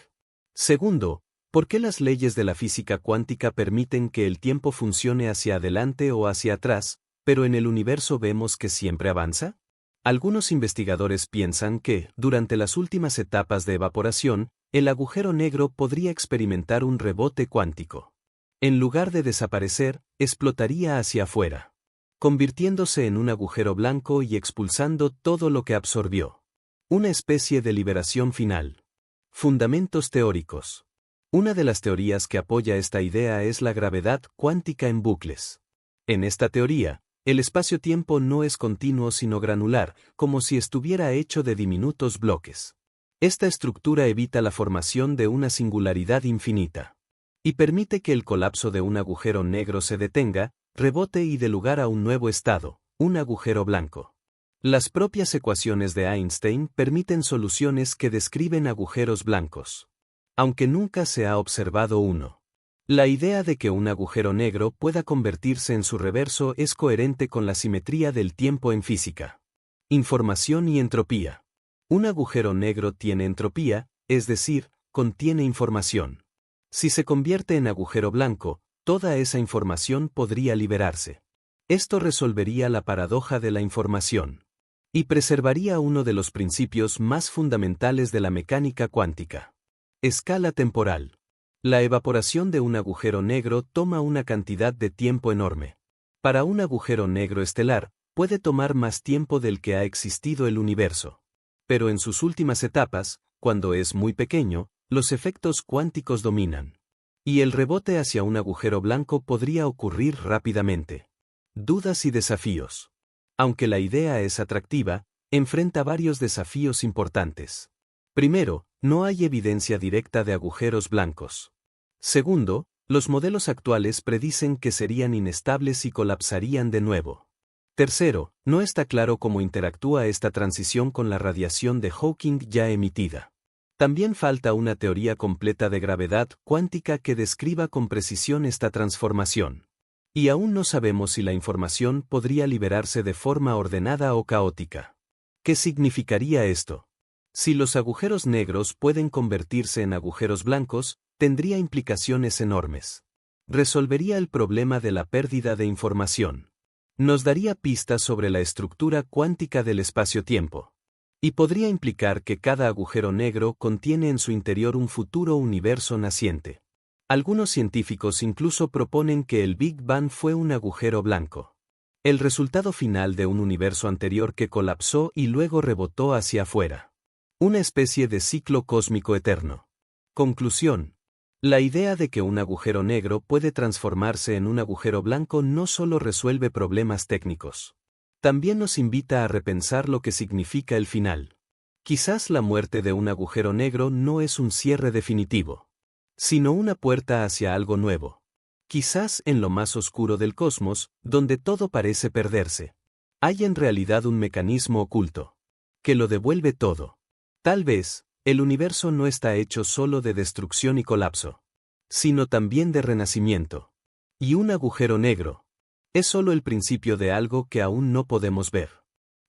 Segundo, ¿por qué las leyes de la física cuántica permiten que el tiempo funcione hacia adelante o hacia atrás, pero en el universo vemos que siempre avanza? Algunos investigadores piensan que, durante las últimas etapas de evaporación, el agujero negro podría experimentar un rebote cuántico. En lugar de desaparecer, explotaría hacia afuera, convirtiéndose en un agujero blanco y expulsando todo lo que absorbió. Una especie de liberación final. Fundamentos teóricos. Una de las teorías que apoya esta idea es la gravedad cuántica en bucles. En esta teoría, el espacio-tiempo no es continuo sino granular, como si estuviera hecho de diminutos bloques. Esta estructura evita la formación de una singularidad infinita y permite que el colapso de un agujero negro se detenga, rebote y dé lugar a un nuevo estado, un agujero blanco. Las propias ecuaciones de Einstein permiten soluciones que describen agujeros blancos, aunque nunca se ha observado uno. La idea de que un agujero negro pueda convertirse en su reverso es coherente con la simetría del tiempo en física. Información y entropía. Un agujero negro tiene entropía, es decir, contiene información. Si se convierte en agujero blanco, toda esa información podría liberarse. Esto resolvería la paradoja de la información y preservaría uno de los principios más fundamentales de la mecánica cuántica. Escala temporal. La evaporación de un agujero negro toma una cantidad de tiempo enorme. Para un agujero negro estelar, puede tomar más tiempo del que ha existido el universo. Pero en sus últimas etapas, cuando es muy pequeño, los efectos cuánticos dominan. Y el rebote hacia un agujero blanco podría ocurrir rápidamente. Dudas y desafíos. Aunque la idea es atractiva, enfrenta varios desafíos importantes. Primero, no hay evidencia directa de agujeros blancos. Segundo, los modelos actuales predicen que serían inestables y colapsarían de nuevo. Tercero, no está claro cómo interactúa esta transición con la radiación de Hawking ya emitida. También falta una teoría completa de gravedad cuántica que describa con precisión esta transformación. Y aún no sabemos si la información podría liberarse de forma ordenada o caótica. ¿Qué significaría esto? Si los agujeros negros pueden convertirse en agujeros blancos, tendría implicaciones enormes. Resolvería el problema de la pérdida de información. Nos daría pistas sobre la estructura cuántica del espacio-tiempo. Y podría implicar que cada agujero negro contiene en su interior un futuro universo naciente. Algunos científicos incluso proponen que el Big Bang fue un agujero blanco. El resultado final de un universo anterior que colapsó y luego rebotó hacia afuera. Una especie de ciclo cósmico eterno. Conclusión. La idea de que un agujero negro puede transformarse en un agujero blanco no solo resuelve problemas técnicos. También nos invita a repensar lo que significa el final. Quizás la muerte de un agujero negro no es un cierre definitivo, sino una puerta hacia algo nuevo. Quizás en lo más oscuro del cosmos, donde todo parece perderse, hay en realidad un mecanismo oculto que lo devuelve todo. Tal vez, el universo no está hecho solo de destrucción y colapso, sino también de renacimiento. Y un agujero negro es solo el principio de algo que aún no podemos ver.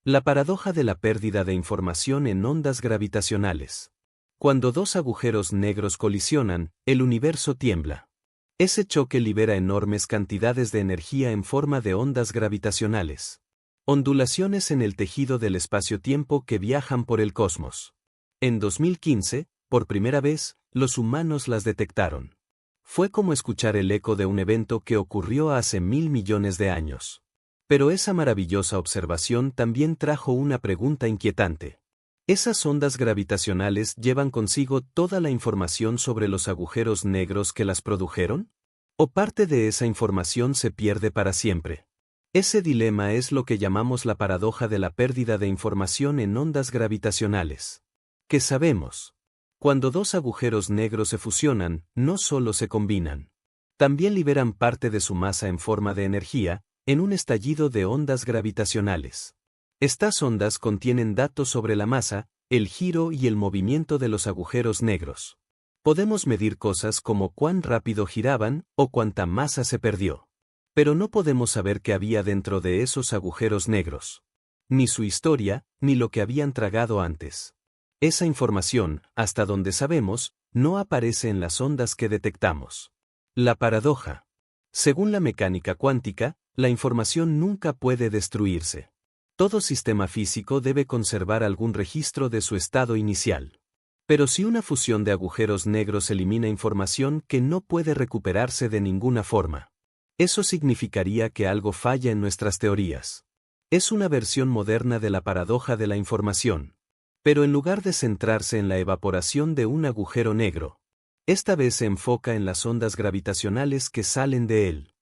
La paradoja de la pérdida de información en ondas gravitacionales. Cuando dos agujeros negros colisionan, el universo tiembla. Ese choque libera enormes cantidades de energía en forma de ondas gravitacionales. Ondulaciones en el tejido del espacio-tiempo que viajan por el cosmos. En 2015, por primera vez, los humanos las detectaron. Fue como escuchar el eco de un evento que ocurrió hace 1000 millones de años. Pero esa maravillosa observación también trajo una pregunta inquietante. ¿Esas ondas gravitacionales llevan consigo toda la información sobre los agujeros negros que las produjeron? ¿O parte de esa información se pierde para siempre? Ese dilema es lo que llamamos la paradoja de la pérdida de información en ondas gravitacionales. ¿Qué sabemos? Cuando dos agujeros negros se fusionan, no solo se combinan. También liberan parte de su masa en forma de energía, en un estallido de ondas gravitacionales. Estas ondas contienen datos sobre la masa, el giro y el movimiento de los agujeros negros. Podemos medir cosas como cuán rápido giraban o cuánta masa se perdió. Pero no podemos saber qué había dentro de esos agujeros negros. Ni su historia, ni lo que habían tragado antes. Esa información, hasta donde sabemos, no aparece en las ondas que detectamos. La paradoja. Según la mecánica cuántica, la información nunca puede destruirse. Todo sistema físico debe conservar algún registro de su estado inicial. Pero si una fusión de agujeros negros elimina información que no puede recuperarse de ninguna forma, eso significaría que algo falla en nuestras teorías. Es una versión moderna de la paradoja de la información. Pero en lugar de centrarse en la evaporación de un agujero negro, esta vez se enfoca en las ondas gravitacionales que salen de él.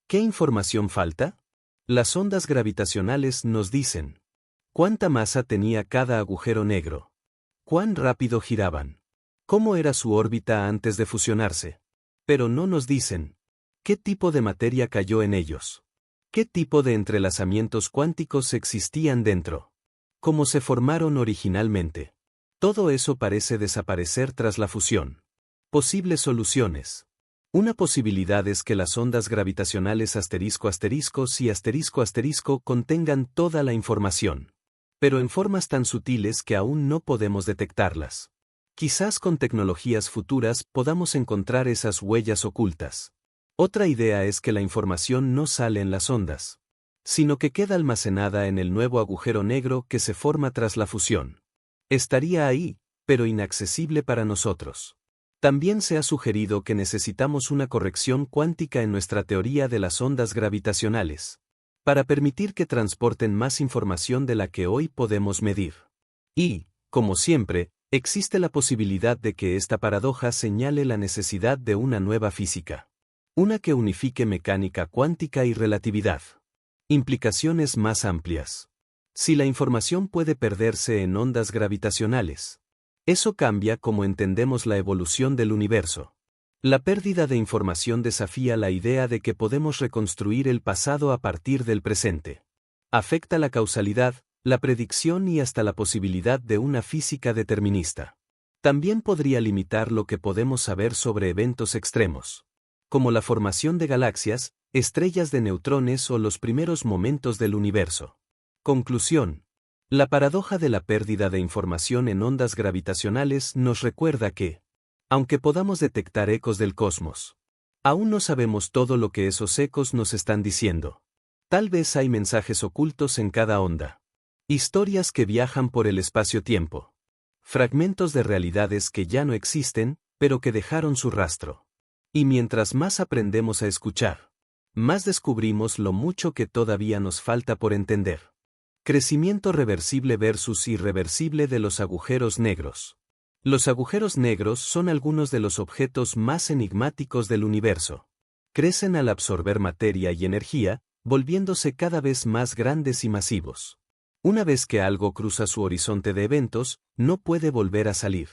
¿Qué información falta? Las ondas gravitacionales nos dicen cuánta masa tenía cada agujero negro, cuán rápido giraban, cómo era su órbita antes de fusionarse. Pero no nos dicen qué tipo de materia cayó en ellos, qué tipo de entrelazamientos cuánticos existían dentro, cómo se formaron originalmente. Todo eso parece desaparecer tras la fusión. Posibles soluciones. Una posibilidad es que las ondas gravitacionales *** contengan toda la información, pero en formas tan sutiles que aún no podemos detectarlas. Quizás con tecnologías futuras podamos encontrar esas huellas ocultas. Otra idea es que la información no sale en las ondas, sino que queda almacenada en el nuevo agujero negro que se forma tras la fusión. Estaría ahí, pero inaccesible para nosotros. También se ha sugerido que necesitamos una corrección cuántica en nuestra teoría de las ondas gravitacionales, para permitir que transporten más información de la que hoy podemos medir. Y, como siempre, existe la posibilidad de que esta paradoja señale la necesidad de una nueva física. Una que unifique mecánica cuántica y relatividad. Implicaciones más amplias. Si la información puede perderse en ondas gravitacionales, eso cambia cómo entendemos la evolución del universo. La pérdida de información desafía la idea de que podemos reconstruir el pasado a partir del presente. Afecta la causalidad, la predicción y hasta la posibilidad de una física determinista. También podría limitar lo que podemos saber sobre eventos extremos, como la formación de galaxias, estrellas de neutrones o los primeros momentos del universo. Conclusión. La paradoja de la pérdida de información en ondas gravitacionales nos recuerda que, aunque podamos detectar ecos del cosmos, aún no sabemos todo lo que esos ecos nos están diciendo. Tal vez hay mensajes ocultos en cada onda. Historias que viajan por el espacio-tiempo. Fragmentos de realidades que ya no existen, pero que dejaron su rastro. Y mientras más aprendemos a escuchar, más descubrimos lo mucho que todavía nos falta por entender. Crecimiento reversible versus irreversible de los agujeros negros. Los agujeros negros son algunos de los objetos más enigmáticos del universo. Crecen al absorber materia y energía, volviéndose cada vez más grandes y masivos. Una vez que algo cruza su horizonte de eventos, no puede volver a salir.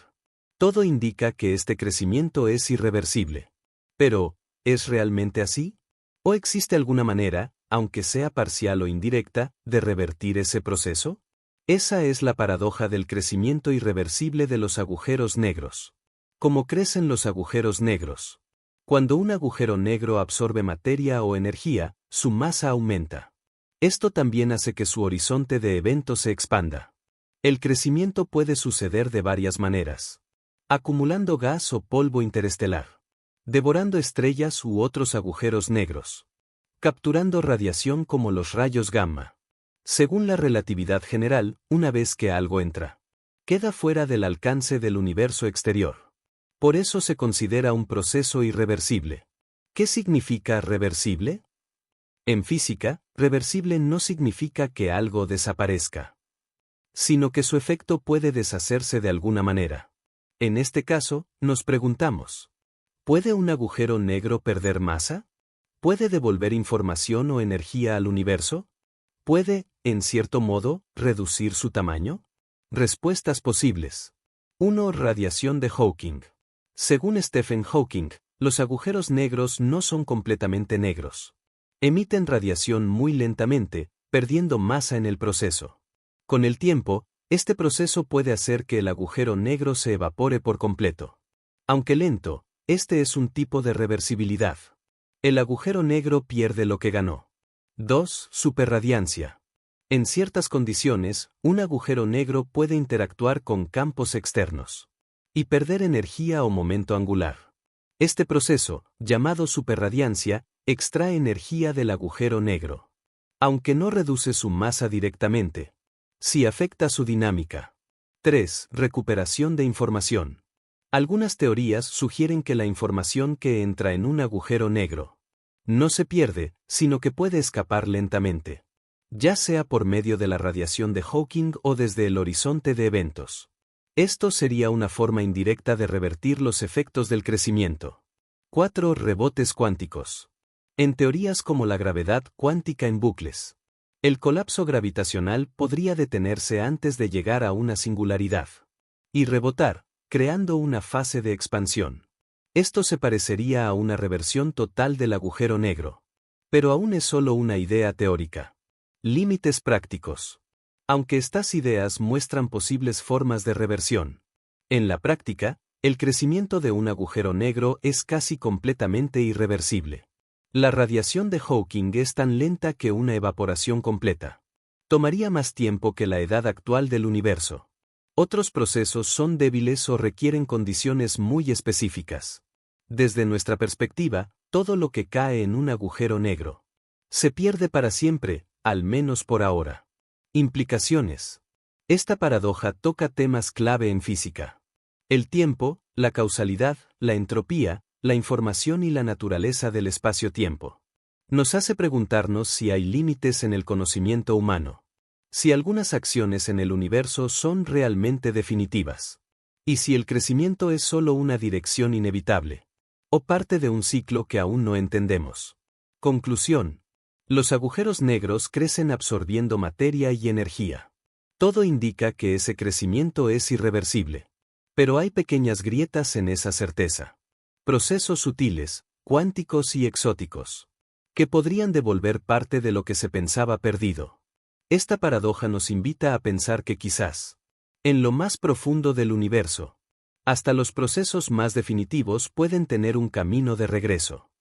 Todo indica que este crecimiento es irreversible. Pero, ¿es realmente así? ¿O existe alguna manera, aunque sea parcial o indirecta, de revertir ese proceso? Esa es la paradoja del crecimiento irreversible de los agujeros negros. ¿Cómo crecen los agujeros negros? Cuando un agujero negro absorbe materia o energía, su masa aumenta. Esto también hace que su horizonte de eventos se expanda. El crecimiento puede suceder de varias maneras. Acumulando gas o polvo interestelar. Devorando estrellas u otros agujeros negros. Capturando radiación como los rayos gamma. Según la relatividad general, una vez que algo entra, queda fuera del alcance del universo exterior. Por eso se considera un proceso irreversible. ¿Qué significa reversible? En física, reversible no significa que algo desaparezca, sino que su efecto puede deshacerse de alguna manera. En este caso, nos preguntamos, ¿puede un agujero negro perder masa? ¿Puede devolver información o energía al universo? ¿Puede, en cierto modo, reducir su tamaño? Respuestas posibles. 1. Radiación de Hawking. Según Stephen Hawking, los agujeros negros no son completamente negros. Emiten radiación muy lentamente, perdiendo masa en el proceso. Con el tiempo, este proceso puede hacer que el agujero negro se evapore por completo. Aunque lento, este es un tipo de reversibilidad. El agujero negro pierde lo que ganó. 2. Superradiancia. En ciertas condiciones, un agujero negro puede interactuar con campos externos y perder energía o momento angular. Este proceso, llamado superradiancia, extrae energía del agujero negro. Aunque no reduce su masa directamente, sí afecta su dinámica. 3. Recuperación de información. Algunas teorías sugieren que la información que entra en un agujero negro no se pierde, sino que puede escapar lentamente, ya sea por medio de la radiación de Hawking o desde el horizonte de eventos. Esto sería una forma indirecta de revertir los efectos del crecimiento. 4. Rebotes cuánticos. En teorías como la gravedad cuántica en bucles, el colapso gravitacional podría detenerse antes de llegar a una singularidad y rebotar, creando una fase de expansión. Esto se parecería a una reversión total del agujero negro. Pero aún es solo una idea teórica. Límites prácticos. Aunque estas ideas muestran posibles formas de reversión, en la práctica, el crecimiento de un agujero negro es casi completamente irreversible. La radiación de Hawking es tan lenta que una evaporación completa tomaría más tiempo que la edad actual del universo. Otros procesos son débiles o requieren condiciones muy específicas. Desde nuestra perspectiva, todo lo que cae en un agujero negro se pierde para siempre, al menos por ahora. Implicaciones. Esta paradoja toca temas clave en física: el tiempo, la causalidad, la entropía, la información y la naturaleza del espacio-tiempo. Nos hace preguntarnos si hay límites en el conocimiento humano, si algunas acciones en el universo son realmente definitivas, y si el crecimiento es solo una dirección inevitable, o parte de un ciclo que aún no entendemos. Conclusión. Los agujeros negros crecen absorbiendo materia y energía. Todo indica que ese crecimiento es irreversible. Pero hay pequeñas grietas en esa certeza. Procesos sutiles, cuánticos y exóticos, que podrían devolver parte de lo que se pensaba perdido. Esta paradoja nos invita a pensar que quizás, en lo más profundo del universo, hasta los procesos más definitivos pueden tener un camino de regreso.